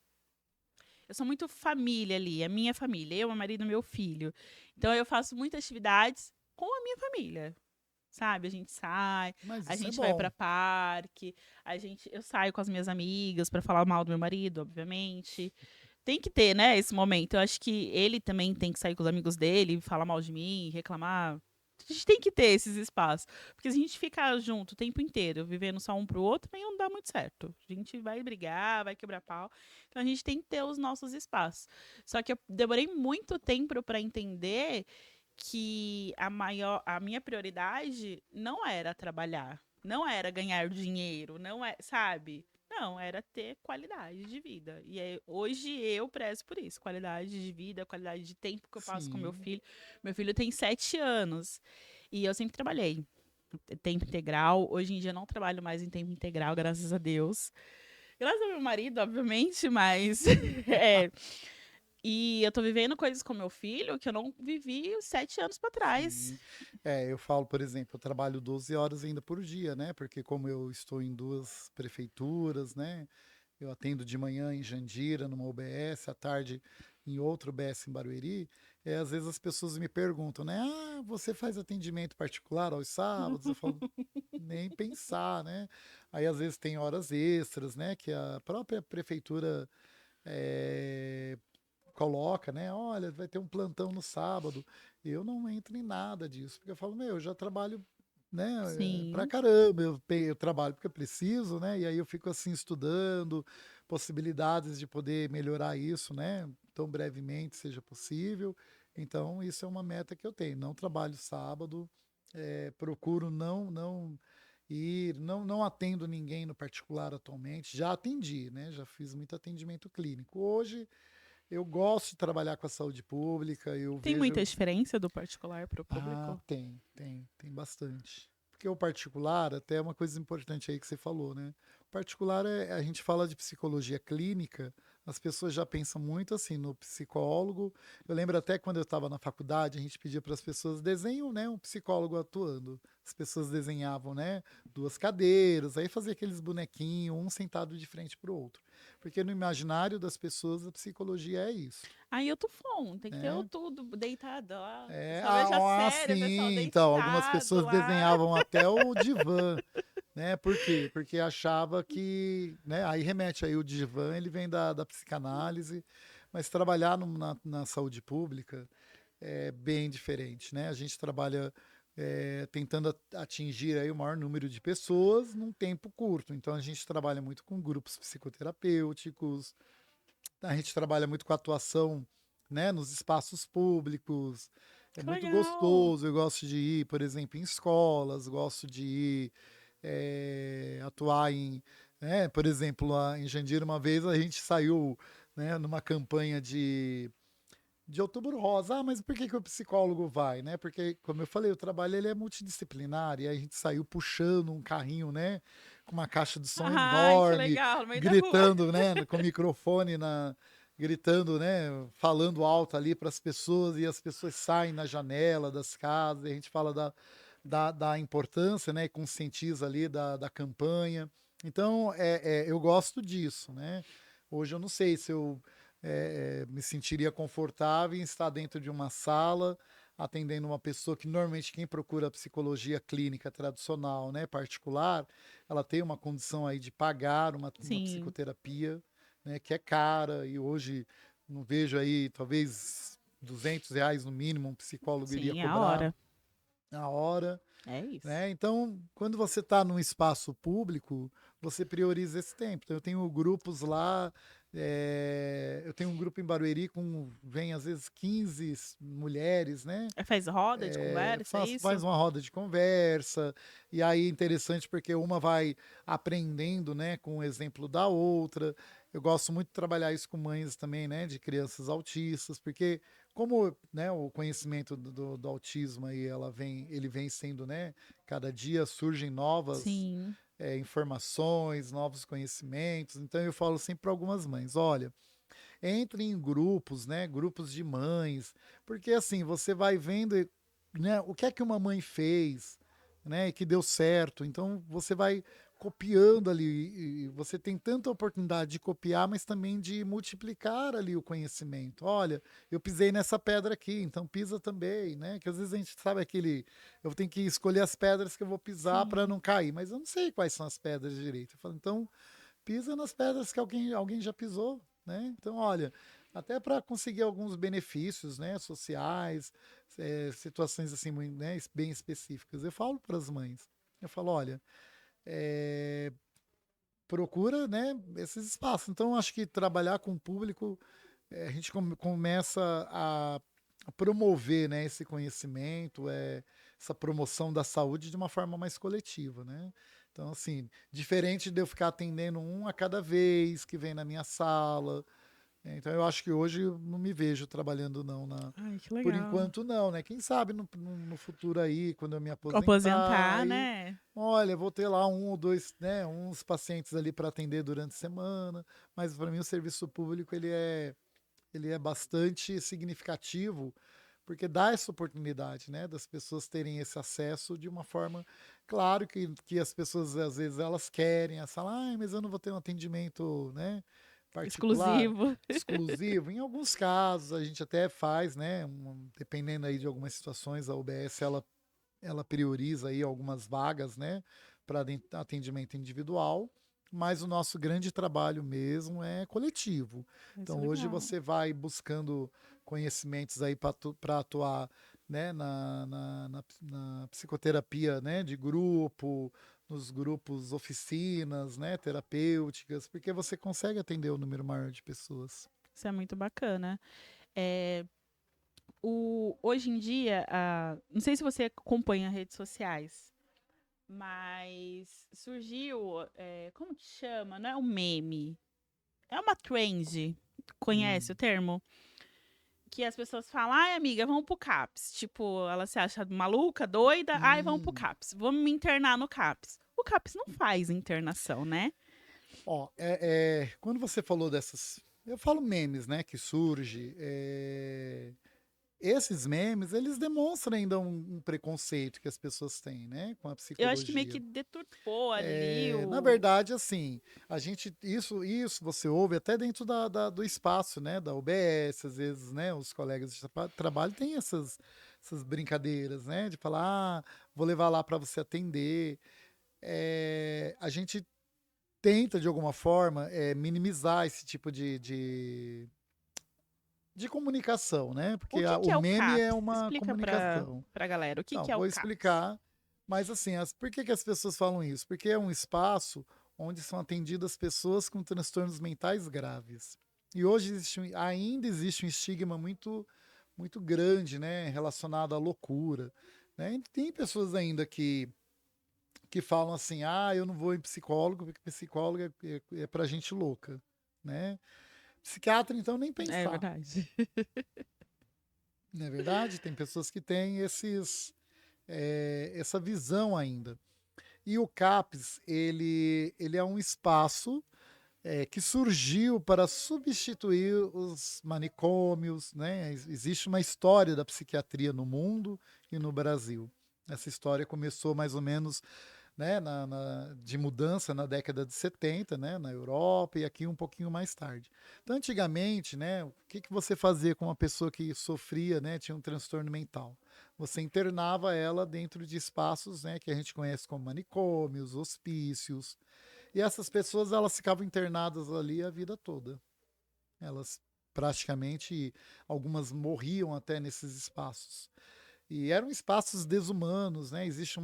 A: família ali, é minha família, eu, meu marido e meu filho. Então eu faço muitas atividades com a minha família. Sabe, a gente sai,
B: Mas
A: a
B: isso é
A: gente vai pra
B: bom.
A: parque, eu saio com as minhas amigas pra falar mal do meu marido, obviamente. Tem que ter, né, esse momento. Eu acho que ele também tem que sair com os amigos dele, falar mal de mim, reclamar. A gente tem que ter esses espaços. Porque se a gente ficar junto o tempo inteiro, vivendo só um pro outro, aí não dá muito certo. A gente vai brigar, vai quebrar pau. Então a gente tem que ter os nossos espaços. Só que eu demorei muito tempo pra entender que a minha prioridade não era trabalhar, não era ganhar dinheiro, não é, sabe? Não, era ter qualidade de vida. E hoje eu prezo por isso, qualidade de vida, qualidade de tempo que eu passo com meu
B: Sim.
A: filho. Meu filho tem 7 anos e eu sempre trabalhei tempo integral. Hoje em dia eu não trabalho mais em tempo integral, graças a Deus. Graças ao meu marido, obviamente, mas é, e eu tô vivendo coisas com meu filho que eu não vivi 7 anos pra trás.
B: Sim. Eu falo, por exemplo, eu trabalho 12 horas ainda por dia, né? Porque como eu estou em 2 prefeituras, né? Eu atendo de manhã em Jandira, numa UBS, à tarde em outra UBS em Barueri. Às vezes as pessoas me perguntam, né? Ah, você faz atendimento particular aos sábados? Eu falo, nem pensar, né? Aí às vezes tem horas extras, né? Que a própria prefeitura eh, coloca, né? Olha, vai ter um plantão no sábado. Eu não entro em nada disso, porque eu falo, meu, eu já trabalho, né, pra
A: Sim.
B: caramba, eu trabalho porque eu preciso, né? E aí eu fico assim estudando possibilidades de poder melhorar isso, né? Tão brevemente seja possível. Então, isso é uma meta que eu tenho. Não trabalho sábado, procuro não ir, não atendo ninguém no particular atualmente. Já atendi, né? Já fiz muito atendimento clínico. Hoje eu gosto de trabalhar com a saúde pública, eu
A: Tem muita
B: vejo.
A: diferença do particular para o
B: Ah,
A: público?
B: tem bastante. Porque o particular, até é uma coisa importante aí que você falou, né? O particular a gente fala de psicologia clínica, as pessoas já pensam muito assim no psicólogo. Eu lembro até quando eu estava na faculdade, a gente pedia para as pessoas desenham, né, um psicólogo atuando. As pessoas desenhavam, né, duas cadeiras, aí fazia aqueles bonequinhos, um sentado de frente para o outro. Porque no imaginário das pessoas a psicologia é isso,
A: Aí eu tô fome, tem que ter o
B: né?
A: tudo deitado. Ó. O
B: É,
A: pessoal veja a série, o pessoal
B: sim, então, algumas
A: deitado
B: pessoas
A: lá.
B: desenhavam até o divã, né? Por quê? Porque achava que, né? Aí remete aí o divã, ele vem da psicanálise, mas trabalhar na saúde pública é bem diferente, né? A gente trabalha tentando atingir aí o maior número de pessoas num tempo curto. Então a gente trabalha muito com grupos psicoterapêuticos, a gente trabalha muito com atuação, né, nos espaços públicos. É
A: Que
B: muito
A: legal.
B: gostoso. Eu gosto de ir, por exemplo, em escolas, gosto de ir atuar em, né, por exemplo, lá em Jandira, uma vez a gente saiu, né, numa campanha de Outubro Rosa. Ah, mas por que o psicólogo vai, né? Porque, como eu falei, o trabalho ele é multidisciplinar e a gente saiu puxando um carrinho, né, com uma caixa de som
A: Ai, que
B: enorme,
A: legal, no meio da rua.
B: gritando, né, com o microfone gritando, né, falando alto ali para as pessoas e as pessoas saem na janela das casas. E a gente fala da importância, né, e conscientiza ali da campanha. Então, eu gosto disso, né? Hoje eu não sei se eu me sentiria confortável em estar dentro de uma sala atendendo uma pessoa que normalmente quem procura psicologia clínica tradicional, né, particular, ela tem uma condição aí de pagar uma
A: Sim,
B: psicoterapia, né, que é cara e hoje não vejo aí talvez R$ 200 no mínimo um psicólogo iria
A: sim, é a
B: cobrar
A: hora.
B: na hora,
A: É isso.
B: né? Então, quando você está num espaço público, você prioriza esse tempo. Então, eu tenho grupos lá, eu tenho um grupo em Barueri com, vem às vezes 15 mulheres, né?
A: Faz roda de conversa, é
B: Faz
A: isso?
B: uma roda de conversa, e aí é interessante porque uma vai aprendendo, né, com o exemplo da outra. Eu gosto muito de trabalhar isso com mães também, né, de crianças autistas, porque como, né, o conhecimento do autismo aí, ele vem sendo, né, cada dia surgem novas
A: Sim.
B: informações, novos conhecimentos. Então eu falo sempre para algumas mães, olha, entre em grupos, né, grupos de mães, porque assim, você vai vendo, né, o que é que uma mãe fez, né, e que deu certo. Então você vai copiando ali, e você tem tanta oportunidade de copiar, mas também de multiplicar ali o conhecimento. Olha, eu pisei nessa pedra aqui, então pisa também, né? Que às vezes a gente sabe aquele, eu tenho que escolher as pedras que eu vou pisar para
A: Sim.
B: não cair, mas eu não sei quais são as pedras direito. Eu falo, então pisa nas pedras que alguém já pisou, né? Então, olha, até para conseguir alguns benefícios, né, sociais, situações assim, né, bem específicas. Eu falo para as mães, eu falo, olha, é, procura, né, esses espaços. Então, acho que trabalhar com o público, a gente começa a promover, né, esse conhecimento, essa promoção da saúde de uma forma mais coletiva, né? Então, assim, diferente de eu ficar atendendo um a cada vez que vem na minha sala. Então, eu acho que hoje eu não me vejo trabalhando, não,
A: Ai, que
B: por
A: legal.
B: enquanto, não, né? Quem sabe no futuro aí, quando eu me aposentar,
A: Aposentar,
B: aí,
A: né?
B: olha, vou ter lá um ou dois, né, uns pacientes ali para atender durante a semana, mas para mim o serviço público ele é bastante significativo, porque dá essa oportunidade, né, das pessoas terem esse acesso de uma forma, claro que as pessoas às vezes elas querem, elas falam, ah, mas eu não vou ter um atendimento, né, particular,
A: Exclusivo.
B: exclusivo. Em alguns casos a gente até faz, né, dependendo aí de algumas situações, a UBS ela prioriza aí algumas vagas, né, para atendimento individual, mas o nosso grande trabalho mesmo é coletivo.
A: Isso é
B: Então hoje
A: legal.
B: você vai buscando conhecimentos aí para atuar, né, na psicoterapia, né, de grupo, nos grupos oficinas, né, terapêuticas, porque você consegue atender o número maior de pessoas.
A: Isso é muito bacana. É, hoje em dia, não sei se você acompanha redes sociais, mas surgiu, como que chama? Não é um meme, é uma trend. Conhece o
B: Hum.
A: termo? Que as pessoas falam, ai, amiga, vamos pro CAPS. Tipo, ela se acha maluca, doida, ai, vamos pro
B: Hum.
A: CAPS. Vamos me internar no CAPS. O CAPS não faz internação, né?
B: Ó, quando você falou dessas, eu falo memes, né, que surge, esses memes, eles demonstram ainda um preconceito que as pessoas têm, né, com a
A: Eu acho que meio que
B: psicologia.
A: deturpou ali
B: Na
A: o.
B: verdade, assim, a gente, isso você ouve até dentro do espaço, né, da UBS, às vezes, né, os colegas de trabalho têm essas brincadeiras, né, de falar, ah, vou levar lá para você atender. A gente tenta, de alguma forma, minimizar esse tipo de comunicação, né?
A: O
B: Porque
A: que
B: o
A: que é o
B: meme é
A: CAPS?
B: uma
A: Explica pra,
B: comunicação.
A: pra galera. O que
B: Não,
A: que é o
B: vou
A: CAPS?
B: explicar, mas assim, por que que as pessoas falam isso? Porque é um espaço onde são atendidas pessoas com transtornos mentais graves. E hoje ainda existe um estigma muito grande, né, relacionado à loucura. Né? E tem pessoas ainda que falam assim: ah, eu não vou em psicólogo, porque psicólogo é para gente louca, né? Psiquiatra, então, nem
A: É
B: pensar,
A: verdade.
B: não é verdade? Tem pessoas que têm essa visão ainda. E o CAPS, ele é um espaço que surgiu para substituir os manicômios, né? Existe uma história da psiquiatria no mundo e no Brasil. Essa história começou mais ou menos, né, de mudança na década de 70, né, na Europa e aqui um pouquinho mais tarde. Então, antigamente, né, o que você fazia com uma pessoa que sofria, né, tinha um transtorno mental? Você internava ela dentro de espaços, né, que a gente conhece como manicômios, hospícios, e essas pessoas elas ficavam internadas ali a vida toda. Elas praticamente, algumas morriam até nesses espaços. E eram espaços desumanos, né? Existe um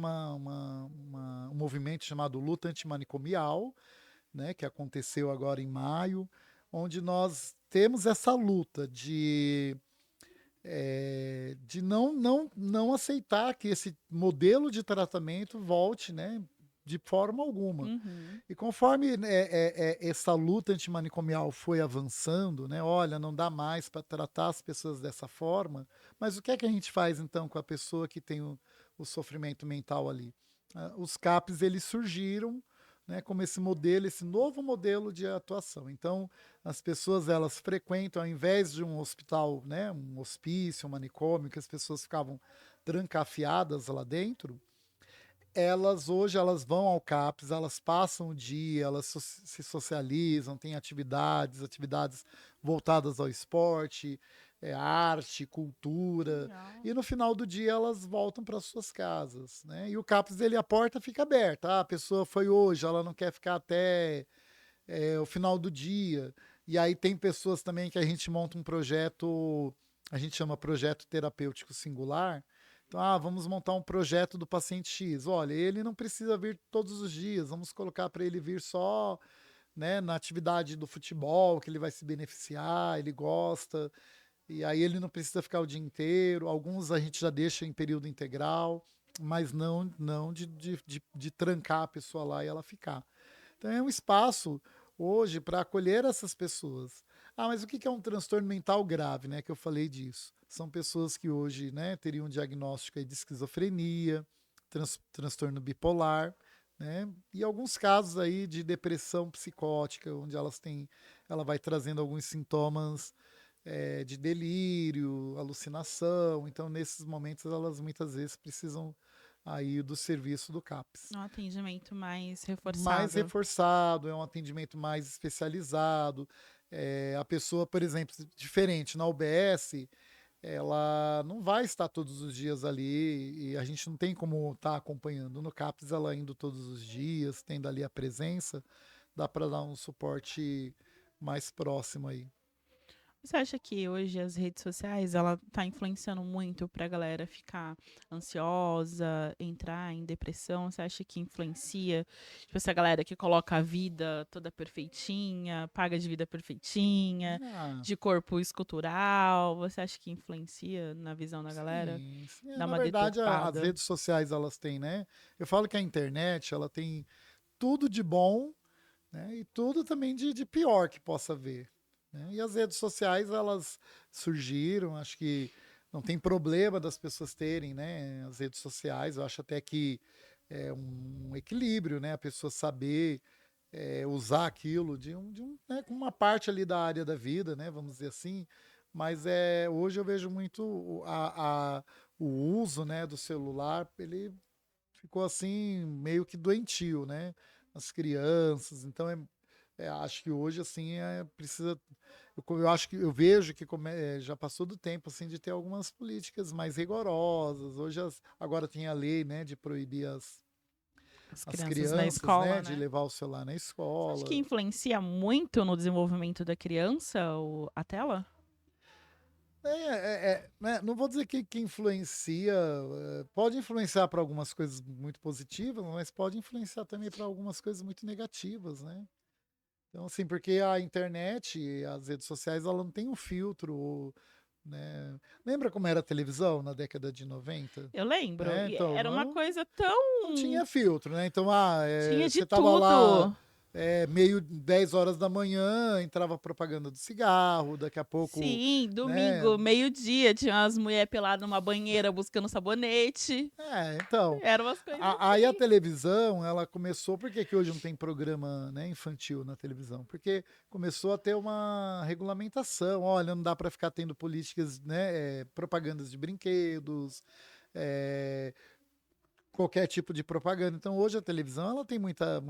B: movimento chamado Luta Antimanicomial, né? Que aconteceu agora em maio, onde nós temos essa luta de não aceitar que esse modelo de tratamento volte, né? De forma alguma.
A: Uhum.
B: E conforme essa luta antimanicomial foi avançando, né? Olha, não dá mais para tratar as pessoas dessa forma, mas o que é que a gente faz então com a pessoa que tem o sofrimento mental ali? Os CAPs eles surgiram né, como esse modelo, esse novo modelo de atuação. Então, as pessoas elas frequentam, ao invés de um hospital, né, um hospício, um manicômio, que as pessoas ficavam trancafiadas lá dentro, elas hoje elas vão ao CAPS, elas passam o dia, elas se socializam, têm atividades voltadas ao esporte, arte, cultura,
A: Legal.
B: e no final do dia elas voltam para suas casas, né. E o CAPS ele a porta fica aberta, a pessoa foi hoje, ela não quer ficar até, o final do dia. E aí tem pessoas também que a gente monta um projeto, a gente chama projeto terapêutico singular. Então, vamos montar um projeto do paciente X. Olha, ele não precisa vir todos os dias, vamos colocar para ele vir só, né, na atividade do futebol, que ele vai se beneficiar, ele gosta, e aí ele não precisa ficar o dia inteiro. Alguns a gente já deixa em período integral, mas não de trancar a pessoa lá e ela ficar. Então é um espaço hoje para acolher essas pessoas. Mas o que que é um transtorno mental grave, né, que eu falei disso? São pessoas que hoje, né, teriam um diagnóstico aí de esquizofrenia, transtorno bipolar, né, e alguns casos aí de depressão psicótica, onde ela vai trazendo alguns sintomas, de delírio, alucinação. Então nesses momentos elas muitas vezes precisam aí do serviço do CAPS.
A: Um atendimento mais
B: Mais
A: reforçado.
B: reforçado, é um atendimento mais especializado. A pessoa, por exemplo, diferente na UBS, ela não vai estar todos os dias ali e a gente não tem como estar acompanhando. No CAPS, ela indo todos os dias, tendo ali a presença, dá para dar um suporte mais próximo aí.
A: Você acha que hoje as redes sociais, ela tá influenciando muito pra galera ficar ansiosa, entrar em depressão? Você acha que influencia? Tipo, essa galera que coloca a vida toda perfeitinha, paga de vida perfeitinha,
B: Ah,
A: de corpo escultural, você acha que influencia na visão da galera?
B: sim, sim.
A: Dá
B: Na
A: uma
B: verdade, as
A: deturpada?
B: redes sociais elas têm, né? Eu falo que a internet ela tem tudo de bom, né, e tudo também de pior que possa haver, né. E as redes sociais elas surgiram, acho que não tem problema das pessoas terem, né, as redes sociais. Eu acho até que é um equilíbrio, né, a pessoa saber, usar aquilo né, com uma parte ali da área da vida, né, vamos dizer assim. Mas, hoje eu vejo muito o uso, né, do celular, ele ficou assim meio que doentio, né, as crianças. Então acho que hoje assim precisa, eu acho que eu vejo que já passou do tempo assim de ter algumas políticas mais rigorosas. Hoje agora tem a lei, né, de proibir
A: As
B: as
A: crianças na
B: crianças, né,
A: escola,
B: de
A: né?
B: levar o celular na
A: Você acha que
B: escola.
A: influencia muito no desenvolvimento da criança a tela?
B: Né, não vou dizer que influencia, pode influenciar para algumas coisas muito positivas, mas pode influenciar também para algumas coisas muito negativas, né. Então, assim, porque a internet e as redes sociais, ela não tem um filtro, né. Lembra como era a televisão na década de 90?
A: Eu lembro,
B: Né,
A: e
B: então,
A: era uma
B: não
A: coisa tão
B: tinha filtro, né. Então,
A: tinha de
B: você estava lá,
A: tudo.
B: meio 10 horas da manhã, entrava propaganda do cigarro, daqui a pouco,
A: Sim,
B: né.
A: domingo, meio-dia, tinha umas mulher pelada numa banheira buscando sabonete.
B: Então,
A: Eram umas coisas
B: aí a
A: assim.
B: televisão, ela começou, por que que hoje não tem programa, né, infantil na televisão? Porque começou a ter uma regulamentação. Olha, não dá para ficar tendo políticas, né, propagandas de brinquedos, eh, qualquer tipo de propaganda. Então hoje a televisão ela tem muita,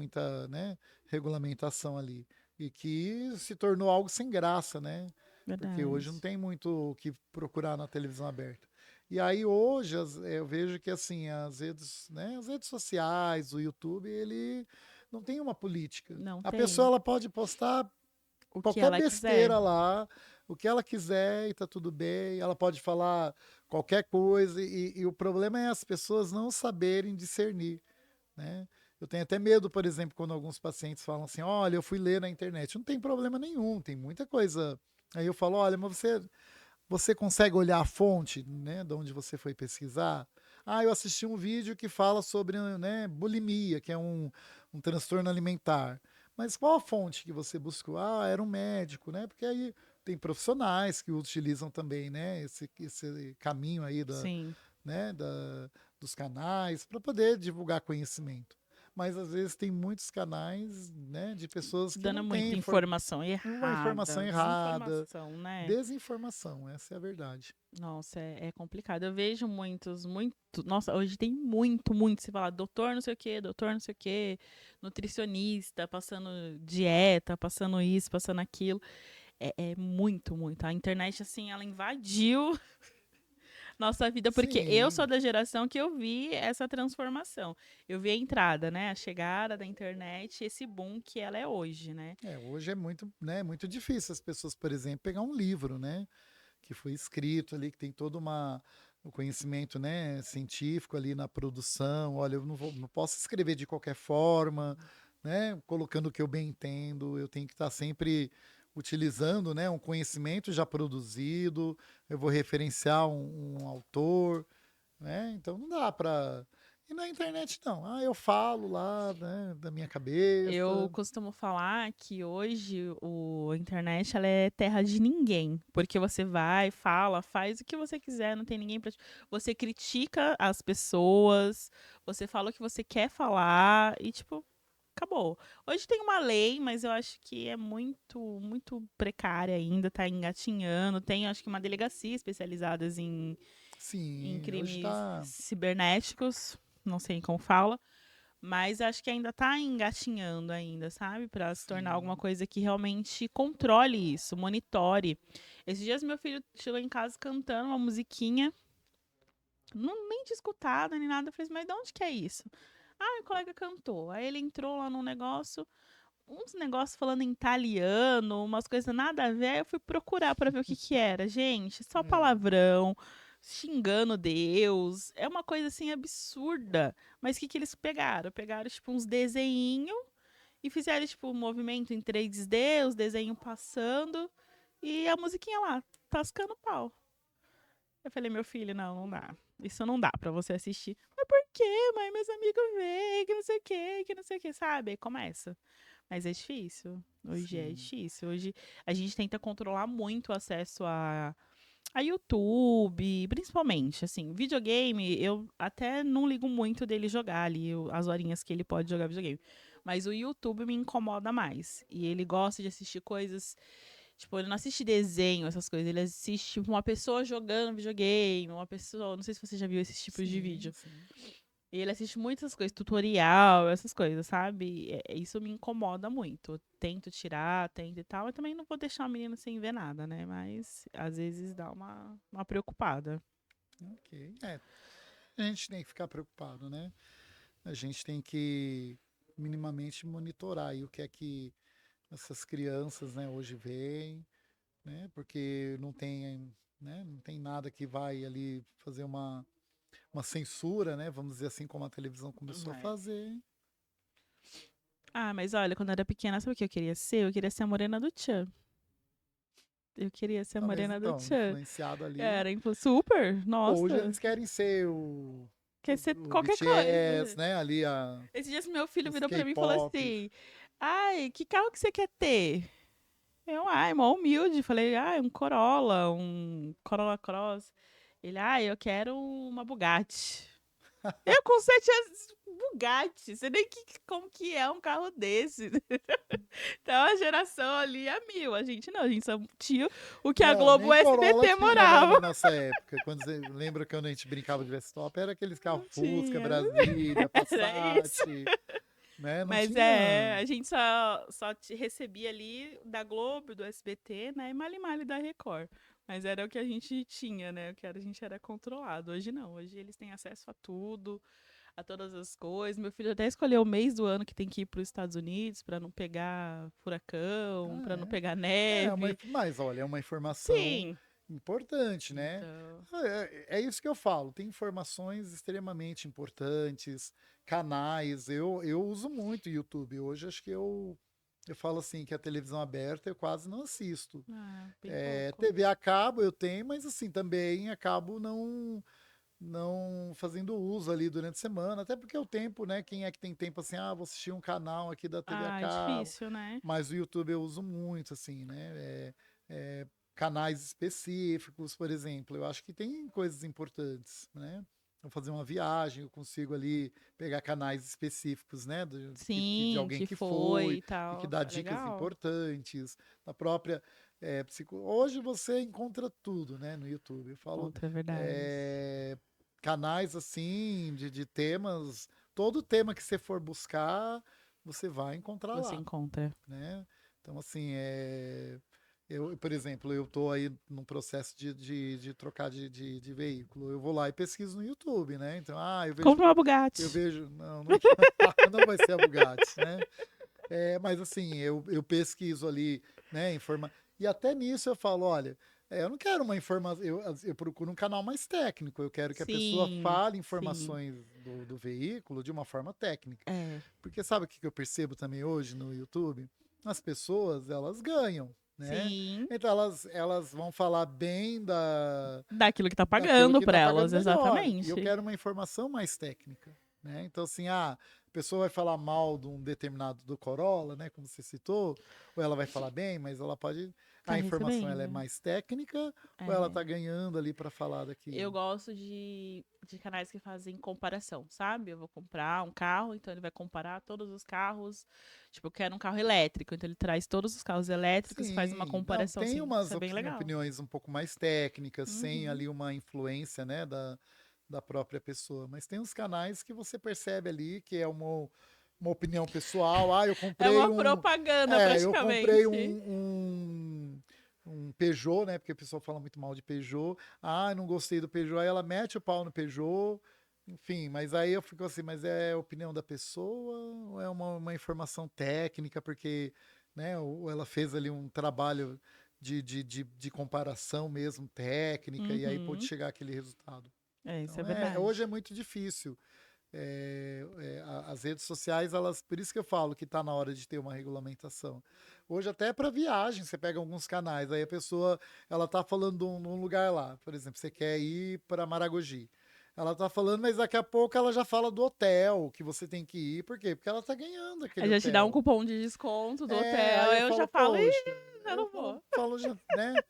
B: né, regulamentação ali, e que se tornou algo sem graça, né, porque
A: Verdade.
B: hoje não tem muito o que procurar na televisão aberta. E aí hoje eu vejo que assim as redes, né, as redes sociais, o YouTube, ele não tem uma política.
A: Não
B: A pessoa
A: tem.
B: ela pode postar
A: O que
B: qualquer
A: ela quiser.
B: besteira lá, o que ela quiser e tá tudo bem. Ela pode falar qualquer coisa e o problema é as pessoas não saberem discernir, né. Eu tenho até medo, por exemplo, quando alguns pacientes falam assim: "Olha, eu fui ler na internet". Não tem problema nenhum, tem muita coisa. Aí eu falo: "Olha, mas você consegue olhar a fonte, né, de onde você foi pesquisar?". Eu assisti um vídeo que fala sobre, né, bulimia, que é um transtorno alimentar. Mas qual a fonte que você buscou? Era um médico, né? Porque aí tem profissionais que utilizam também, né, esse caminho aí
A: Sim.
B: né, dos canais para poder divulgar conhecimento. mas às vezes tem muitos canais, né, de pessoas que
A: Dando
B: não
A: muita
B: têm
A: informação
B: uma informação
A: errada,
B: errada,
A: desinformação, né?
B: desinformação, essa é a verdade.
A: Nossa, é complicado. Eu vejo muitos, muito. Nossa, hoje tem muito, muito. Você fala, doutor não sei o quê, doutor não sei o quê, nutricionista, passando dieta, passando isso, passando aquilo. É muito, muito. A internet, assim, ela invadiu nossa vida, porque eu sou
B: Sim,
A: da geração que eu vi essa transformação. Eu vi a entrada, né? A chegada da internet, esse boom que ela é hoje, né?
B: hoje é muito, né, muito difícil as pessoas, por exemplo, pegar um livro, né, que foi escrito ali, que tem todo o conhecimento, né, científico ali na produção. Olha, eu não posso escrever de qualquer forma, né, colocando o que eu bem entendo. Eu tenho que estar sempre utilizando, né, um conhecimento já produzido. Eu vou referenciar um autor, né? Então não dá para. E na internet não. Ah, eu falo lá, né, da minha
A: Eu
B: cabeça.
A: costumo falar que hoje a internet ela é terra de ninguém, porque você vai, fala, faz o que você quiser, não tem ninguém para você critica as pessoas, você fala o que você quer falar e tipo, acabou. Hoje tem uma lei, mas eu acho que é muito precária ainda, tá engatinhando. Tem acho que uma delegacia especializada em
B: Sim, hoje
A: crimes
B: está.
A: cibernéticos, não sei como fala. Mas acho que ainda tá engatinhando ainda, sabe? Pra se tornar alguma
B: Sim.
A: coisa que realmente controle isso, monitore. Esses dias meu filho chegou em casa cantando uma musiquinha, não, nem tinha escutado nem nada. Eu falei assim, mas de onde que é isso? Ah, meu colega cantou. Aí ele entrou lá num negócio, uns negócios falando em italiano, umas coisas nada a ver. Aí eu fui procurar pra ver o que que era. Gente, só
B: É,
A: palavrão, xingando Deus. É uma coisa assim absurda. Mas o que que eles pegaram? Pegaram tipo uns desenhinhos e fizeram tipo um movimento em 3D, os desenhos passando e a musiquinha lá, tascando pau. Eu falei, meu filho, não, não dá. Isso não dá pra você assistir. Mas por quê, mãe? Meus amigos veem, que não sei o quê, que não sei o quê, sabe? Aí começa. Mas é difícil. Hoje é
B: sim.
A: difícil. Hoje a gente tenta controlar muito o acesso a YouTube, principalmente, assim, videogame, eu até não ligo muito dele jogar ali, as horinhas que ele pode jogar videogame. Mas o YouTube me incomoda mais. E ele gosta de assistir coisas. Tipo, ele não assiste desenho, essas coisas. Ele assiste, tipo, uma pessoa jogando videogame, uma pessoa. Não sei se você já viu esses tipos de
B: Sim,
A: vídeo.
B: sim.
A: E ele assiste muitas coisas, tutorial, essas coisas, sabe? Isso me incomoda muito. Eu tento tirar, tento e tal. Eu também não vou deixar o menino sem ver nada, né? Mas às vezes dá uma preocupada.
B: Ok. A gente tem que ficar preocupado, né? A gente tem que minimamente monitorar aí o que é que essas crianças, né, hoje veem, né? Porque não tem, né, não tem nada que vai ali fazer uma censura, né? Vamos dizer assim, como a televisão começou a
A: É.
B: fazer.
A: Ah, mas olha, quando eu era pequena, sabe o que eu queria ser? Eu queria ser a morena do Tchan. Eu queria ser a
B: Talvez
A: morena do
B: então,
A: Tchan.
B: influenciado ali.
A: Era super,
B: Hoje
A: nossa.
B: eles querem ser
A: Quer ser
B: o
A: qualquer
B: BTS,
A: coisa.
B: né? Ali
A: Esses dias meu filho
B: os
A: virou pra mim e falou
B: K-pop.
A: assim: Ai, que carro que você quer ter? Ai, mó humilde. Falei, um Corolla Cross. Ele, eu quero uma Bugatti. Eu com 7 anos, Bugatti. Você nem como que é um carro desse. Então a geração ali é mil. A gente não, a gente só tinha o que a
B: Não,
A: Globo e o
B: nem Corolla
A: SBT
B: tinha na
A: morava.
B: nossa época. Lembra quando a gente brincava de Vespa? Era aqueles carros
A: Não
B: Fusca,
A: tinha.
B: Brasília,
A: Era isso.
B: Passat, né? Não
A: Mas
B: tinha.
A: a gente só recebia ali da Globo, do SBT, né? E Mali da Record. Mas era o que a gente tinha, né? O que a gente era controlado. Hoje não. Hoje eles têm acesso a tudo, a todas as coisas. Meu filho até escolheu o mês do ano que tem que ir para os Estados Unidos para não pegar furacão, para não
B: Ah,
A: pegar
B: uma,
A: neve.
B: mas olha, é uma informação
A: Sim.
B: importante, né?
A: Então,
B: É isso que eu falo. Tem informações extremamente importantes, canais. Eu uso muito o YouTube. Hoje acho que eu falo assim que a televisão aberta eu quase não assisto.
A: bem pouco.
B: TV a cabo eu tenho, mas assim também acabo não fazendo uso ali durante a semana, até porque o tempo, né? Quem é que tem tempo assim, vou assistir um canal aqui da TV a
A: É
B: cabo,
A: difícil, né?
B: mas o YouTube eu uso muito, assim, né? Canais específicos, por exemplo, eu acho que tem coisas importantes, né? vou fazer uma viagem, eu consigo ali pegar canais específicos, né, de
A: Sim,
B: alguém
A: que
B: que
A: foi e
B: foi e que
A: tal.
B: dá
A: É
B: dicas
A: legal.
B: importantes, na própria hoje você encontra tudo, né, no YouTube. Eu falo,
A: Contra, é verdade.
B: eh, canais assim de temas, todo tema que você for buscar, você vai encontrar
A: Você
B: lá,
A: encontra.
B: né. Então assim, eu, por exemplo, eu estou aí num processo de trocar de veículo. Eu vou lá e pesquiso no YouTube, né? Então,
A: Compra uma
B: eu
A: Bugatti.
B: vejo, não, não, não vai ser a Bugatti, né? Mas assim, eu pesquiso ali, né? E até nisso eu falo, olha, eu não quero uma informação, eu procuro um canal mais técnico. Eu quero que a pessoa
A: Sim,
B: fale
A: sim.
B: informações do veículo de uma forma técnica.
A: É.
B: Porque sabe o que eu percebo também hoje no YouTube? As pessoas, elas ganham, né?
A: Sim.
B: Então elas vão falar bem
A: Daquilo que tá
B: daquilo
A: pagando
B: que
A: pra
B: está pagando
A: elas,
B: melhor. E eu
A: exatamente.
B: quero uma informação mais técnica, né? Então, assim, a pessoa vai falar mal de um determinado do Corolla, né? Como você citou, ou ela vai falar bem, mas ela pode.
A: Tá
B: A informação ela é
A: recebendo.
B: mais técnica ou ela está
A: É.
B: ganhando ali para falar
A: Eu
B: daquilo?
A: gosto de canais que fazem comparação, sabe? Eu vou comprar um carro, então ele vai comparar todos os carros. Tipo, eu quero um carro elétrico, então ele traz todos os carros elétricos e faz uma
B: Sim, não,
A: comparação,
B: tem
A: assim. Isso
B: umas
A: é bem legal.
B: opiniões um pouco mais técnicas, sem
A: Uhum.
B: ali uma influência, né, da própria pessoa. Mas tem uns canais que você percebe ali que é uma opinião pessoal.
A: É uma propaganda,
B: Eu comprei
A: praticamente.
B: um Peugeot, né, porque a pessoa fala muito mal de Peugeot. Não gostei do Peugeot. Aí ela mete o pau no Peugeot. Enfim, mas aí eu fico assim, mas é a opinião da pessoa ou é uma informação técnica, porque né? Ou ela fez ali um trabalho de comparação mesmo, técnica, e aí pôde
A: Uhum.
B: chegar àquele resultado.
A: É, isso é
B: Então, hoje
A: verdade.
B: é muito difícil. As redes sociais, elas, por isso que eu falo que está na hora de ter uma regulamentação. Hoje, até para viagem, você pega alguns canais, aí a pessoa, ela tá falando de um lugar lá, por exemplo, você quer ir para Maragogi. Ela tá falando, mas daqui a pouco ela já fala do hotel que você tem que ir. Por quê? Porque ela tá ganhando
A: A
B: aquele
A: gente dá um
B: hotel.
A: cupom de desconto do hotel,
B: Aí eu
A: eu
B: falo,
A: já falo,
B: poxa,
A: ih, eu não vou.
B: já, né?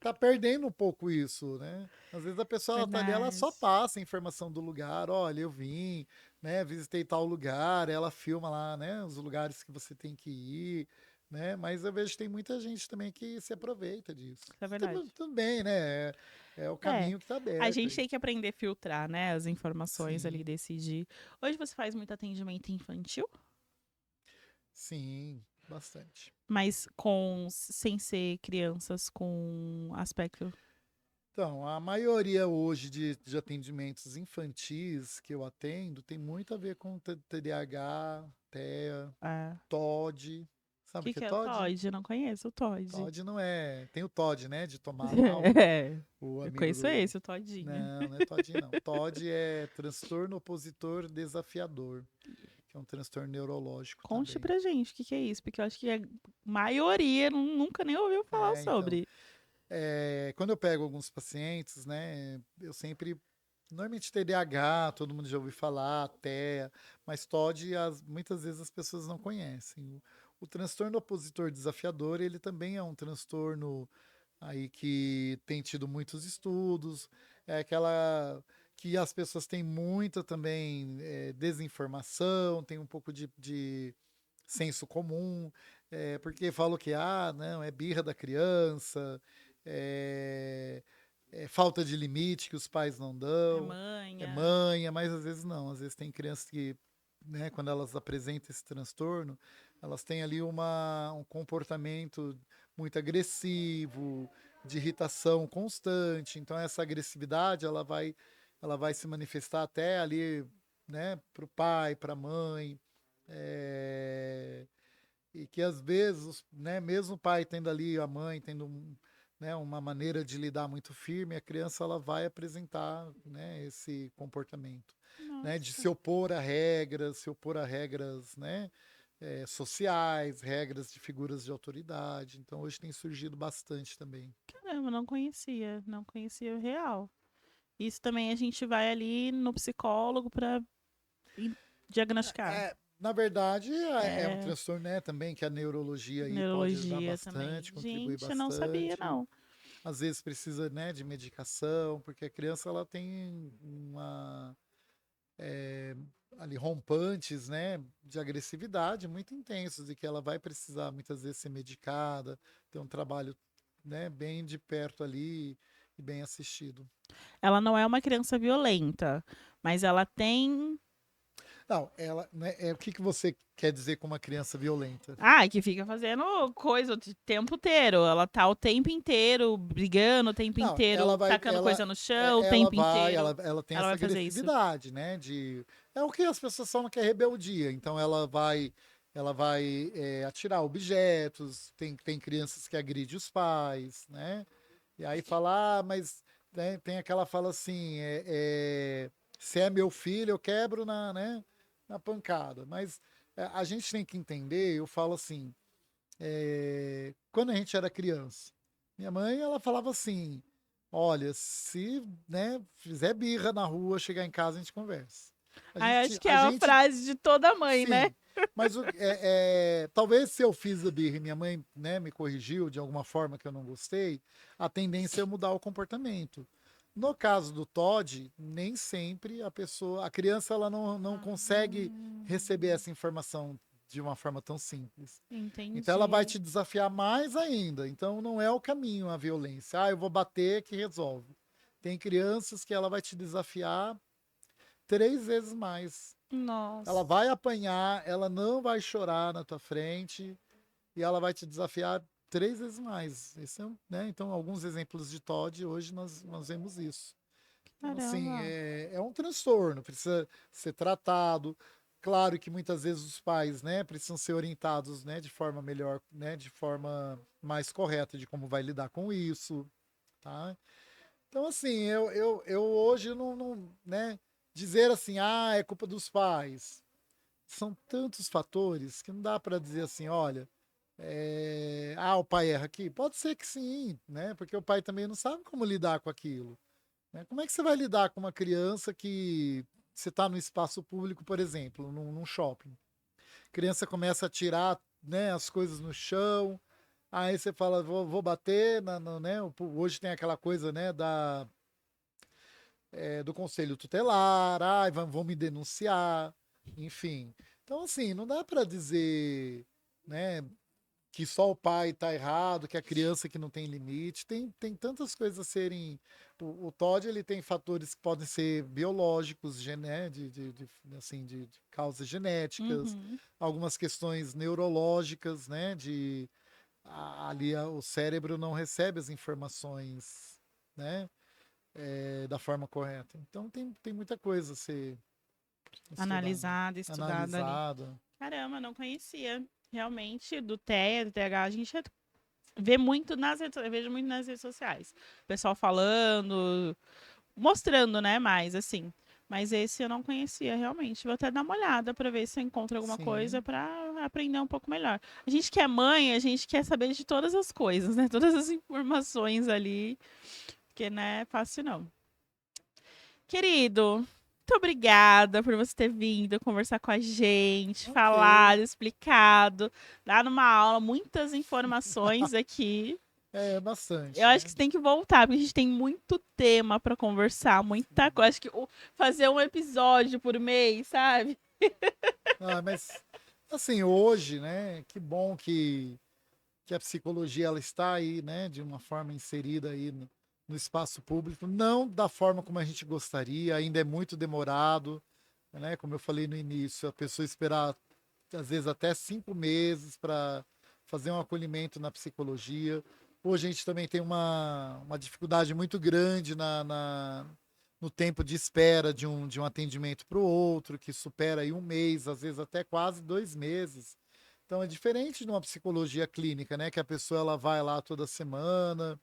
B: Tá perdendo um pouco isso, né? Às vezes a pessoa ela tá ali, ela
A: Verdade.
B: só passa a informação do lugar, olha, eu vim, né? Visitei tal lugar, ela filma lá, né? Os lugares que você tem que ir, né? Mas eu vejo que tem muita gente também que se aproveita disso.
A: Isso é verdade.
B: Tudo bem, né? É o
A: É,
B: caminho que tá
A: a
B: aberto
A: gente
B: aí.
A: tem que aprender a filtrar, né, as informações ali,
B: Sim,
A: decidir. Hoje você faz muito atendimento infantil,
B: sim, bastante.
A: mas sem ser crianças com aspecto.
B: Então, a maioria hoje de atendimentos infantis que eu atendo tem muito a ver com TDAH, TEA,
A: É.
B: TOD.
A: O
B: Sabe o
A: que,
B: que é
A: que é o
B: TOD?
A: Todd? Eu não conheço o Todd.
B: TOD não é. Tem o TOD, né? De tomar lá
A: É,
B: o
A: eu
B: amigo
A: conheço
B: do.
A: esse, o Todinho.
B: Não, não é TOD, não. TOD é transtorno opositor desafiador, que é um transtorno neurológico
A: Conte
B: também.
A: pra gente o que, que é isso, porque eu acho que a maioria nunca nem ouviu falar
B: Então.
A: sobre.
B: Quando eu pego alguns pacientes, né? Eu sempre. Normalmente TDAH, todo mundo já ouviu falar, TEA, mas TOD muitas vezes as pessoas não conhecem. O transtorno opositor desafiador, ele também é um transtorno aí que tem tido muitos estudos, é aquela que as pessoas têm muita também desinformação, tem um pouco de senso comum, porque falam que não, é birra da criança, é, é falta de limite que os pais não
A: É
B: dão, é
A: manha.
B: manha, mas às vezes não, às vezes tem crianças que, né, quando elas apresentam esse transtorno, elas têm ali um comportamento muito agressivo, de irritação constante, então essa agressividade ela vai se manifestar até ali, né, para o pai, para a mãe, é, e que às vezes, né, mesmo o pai tendo ali, a mãe tendo né, uma maneira de lidar muito firme, a criança ela vai apresentar, né, esse comportamento, né, de
A: Nossa,
B: se opor a regras, né, sociais, regras de figuras de autoridade. Então hoje tem surgido bastante também.
A: caramba, não conhecia o real. Isso também a gente vai ali no psicólogo pra diagnosticar.
B: Na verdade, é um
A: É,
B: transtorno, né, também que a neurologia aí pode ajudar
A: neurologia também.
B: bastante, contribuir
A: Gente, eu não sabia,
B: bastante.
A: não.
B: às vezes precisa, né, de medicação, porque a criança ela tem uma eh, ali rompantes, né, de agressividade muito intensos e que ela vai precisar muitas vezes ser medicada, ter um trabalho, né, bem de perto ali e bem assistido.
A: Ela não é uma criança violenta, mas ela tem.
B: Não, ela, né, o que que você quer dizer com uma criança violenta?
A: Ah, que fica fazendo coisa o tempo inteiro. Ela tá o tempo inteiro brigando, o tempo
B: Não, ela
A: inteiro
B: vai,
A: tacando coisa no chão, o
B: ela
A: tempo
B: vai,
A: inteiro.
B: ela tem
A: Ela
B: essa
A: vai fazer isso.
B: agressividade, né? É o que as pessoas falam que é rebeldia. Então ela vai atirar objetos. Tem crianças que agridem os pais, né? E aí fala, mas né, tem aquela fala assim, se é meu filho, eu quebro né, na pancada. Mas a gente tem que entender, eu falo assim, quando a gente era criança, minha mãe, ela falava assim, olha, se, né, fizer birra na rua, chegar em casa, a gente conversa.
A: Aí acho que é
B: A
A: a
B: gente,
A: frase de toda mãe, né?
B: sim, mas talvez se eu fiz a birra e minha mãe, né, me corrigiu de alguma forma que eu não gostei, a tendência é mudar o comportamento. No caso do Todd, nem sempre a criança, ela não consegue receber essa informação de uma forma tão simples. Então ela vai
A: Entendi.
B: te desafiar mais ainda. Então não é o caminho a violência. Ah, eu vou bater que resolve. Tem crianças que ela vai te desafiar 3 vezes mais. Ela
A: Nossa.
B: vai apanhar, ela não vai chorar na tua frente e ela vai te desafiar 3 vezes mais. Né? Então, alguns exemplos de Todd, hoje nós vemos isso. Então, assim,
A: Caramba.
B: é um transtorno, precisa ser tratado. Claro que muitas vezes os pais, né, precisam ser orientados, né, de forma melhor, né, de forma mais correta de como vai lidar com isso, tá? Então, assim, eu hoje né, dizer assim, ah, é culpa dos pais. São tantos fatores que não dá para dizer assim, olha, o pai erra aqui. Pode ser que sim, né? Porque o pai também não sabe como lidar com aquilo. Né? Como é que você vai lidar com uma criança que você está no espaço público, por exemplo, num shopping? A criança começa a tirar, né, as coisas no chão, aí você fala, vou bater, né? Hoje tem aquela coisa, né, do conselho tutelar, ai, vão me denunciar, enfim. Então, assim, não dá para dizer, né, que só o pai está errado, que a criança que não tem limite. Tem tantas coisas a serem. O Todd ele tem fatores que podem ser biológicos, né, assim, de causas genéticas,
A: Uhum.
B: algumas questões neurológicas, né, o cérebro não recebe as informações, né, da forma correta. Então tem muita coisa a ser estudada,
A: Analisada, estudada ali.
B: analisada.
A: Caramba, não conhecia. Realmente, do TEA, do TH, a gente vê muito nas redes, eu vejo muito nas redes sociais. O pessoal falando, mostrando, né, mais assim. Mas esse eu não conhecia realmente. Vou até dar uma olhada para ver se eu encontro alguma coisa
B: Sim,
A: para aprender um pouco melhor. A gente que é mãe, a gente quer saber de todas as coisas, né? Todas as informações ali, porque não é fácil não. Querido, muito obrigada por você ter vindo conversar com a gente,
B: ok.
A: falado, explicado, dado uma aula, muitas informações aqui.
B: É,
A: Eu
B: bastante,
A: acho que
B: né?
A: você tem que voltar, porque a gente tem muito tema para conversar, muita coisa. Acho que fazer um episódio por mês, sabe?
B: Mas, assim, hoje, né, que bom que a psicologia ela está aí, né, de uma forma inserida aí no espaço público, não da forma como a gente gostaria, ainda é muito demorado, né, como eu falei no início, a pessoa esperar, às vezes, até 5 meses para fazer um acolhimento na psicologia. Hoje a gente também tem uma dificuldade muito grande no tempo de espera de um atendimento para o outro, que supera aí um mês, às vezes até quase 2 meses. Então é diferente de uma psicologia clínica, né? Que a pessoa ela vai lá toda semana.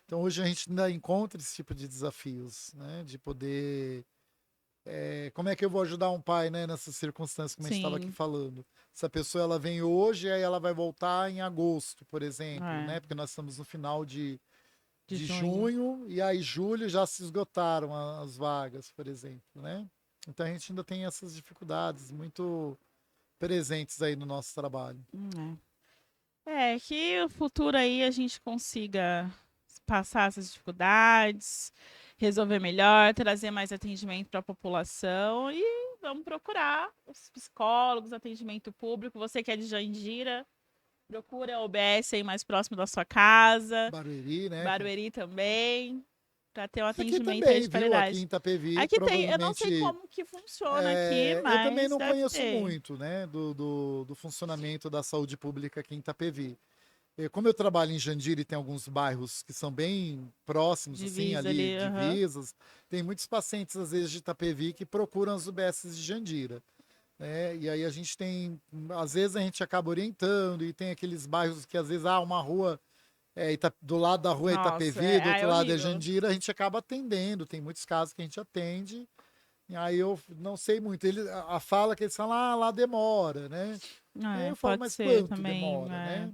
B: Então hoje a gente ainda encontra esse tipo de desafios, né? De poder. Como é que eu vou ajudar um pai, né? Nessas circunstâncias, como a gente estava aqui
A: Sim,
B: falando. Essa pessoa ela vem hoje, aí ela vai voltar em agosto, por exemplo,
A: é,
B: né? Porque nós estamos no final
A: de
B: de
A: junho.
B: junho e aí julho já se esgotaram as vagas, por exemplo, né? Então a gente ainda tem essas dificuldades muito presentes aí no nosso trabalho.
A: É. Que o futuro aí a gente consiga passar essas dificuldades, resolver melhor, trazer mais atendimento para a população e vamos procurar os psicólogos, atendimento público. Você que é de Jandira, procura a OBS aí mais próximo da sua casa.
B: Barueri, né?
A: Barueri também, para ter um
B: Aqui
A: atendimento aí
B: também,
A: de
B: viu? Aqui
A: qualidade.
B: em Itapevi,
A: Aqui tem, eu não sei
B: provavelmente.
A: como que funciona aqui,
B: Eu também
A: mas
B: não
A: deve
B: conheço
A: ter.
B: muito, né, do funcionamento da saúde pública aqui em Itapevi. Como eu trabalho em Jandira e tem alguns bairros que são bem próximos, assim,
A: Divisa
B: ali,
A: ali, aham.
B: divisas, tem muitos pacientes, às vezes, de Itapevi que procuram as UBSs de Jandira. Né? E aí a gente tem, às vezes a gente acaba orientando e tem aqueles bairros que às vezes, uma rua do lado da rua é
A: Nossa,
B: Itapevi, do
A: é
B: outro lado é
A: horrível.
B: Jandira, a gente acaba atendendo, tem muitos casos que a gente atende. E aí eu não sei muito. A fala que eles falam, lá demora, né? E aí
A: É,
B: eu falo,
A: pode
B: mas
A: ser
B: quanto
A: também,
B: demora, né?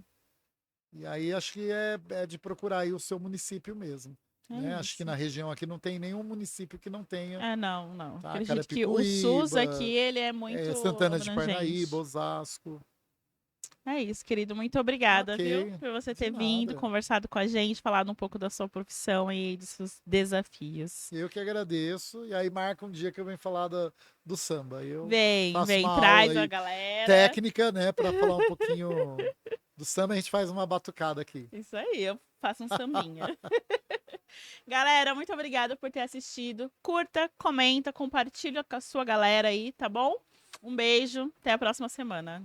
B: E aí acho que é de procurar aí o seu município mesmo.
A: é
B: Né? Acho que
A: isso.
B: na região aqui não tem nenhum município que não tenha,
A: Não, não.
B: tá?
A: Acredito que o SUS aqui,
B: Carapicuíba,
A: ele é muito
B: Santana de Parnaíba,
A: abrangente.
B: Osasco.
A: É isso, querido. Muito obrigada,
B: Ok,
A: viu? Por você
B: de
A: ter vindo,
B: nada.
A: conversado com a gente, falado um pouco da sua profissão e dos seus desafios.
B: Eu que agradeço. E aí marca um dia que eu venho falar do samba. Eu
A: Vem,
B: faço
A: vem,
B: uma aula
A: traz a
B: aí
A: galera.
B: técnica, né, para falar um pouquinho do samba. A gente faz uma batucada aqui.
A: Isso aí, eu faço um sambinha. Galera, muito obrigada por ter assistido. Curta, comenta, compartilha com a sua galera aí, tá bom? Um beijo, até a próxima semana.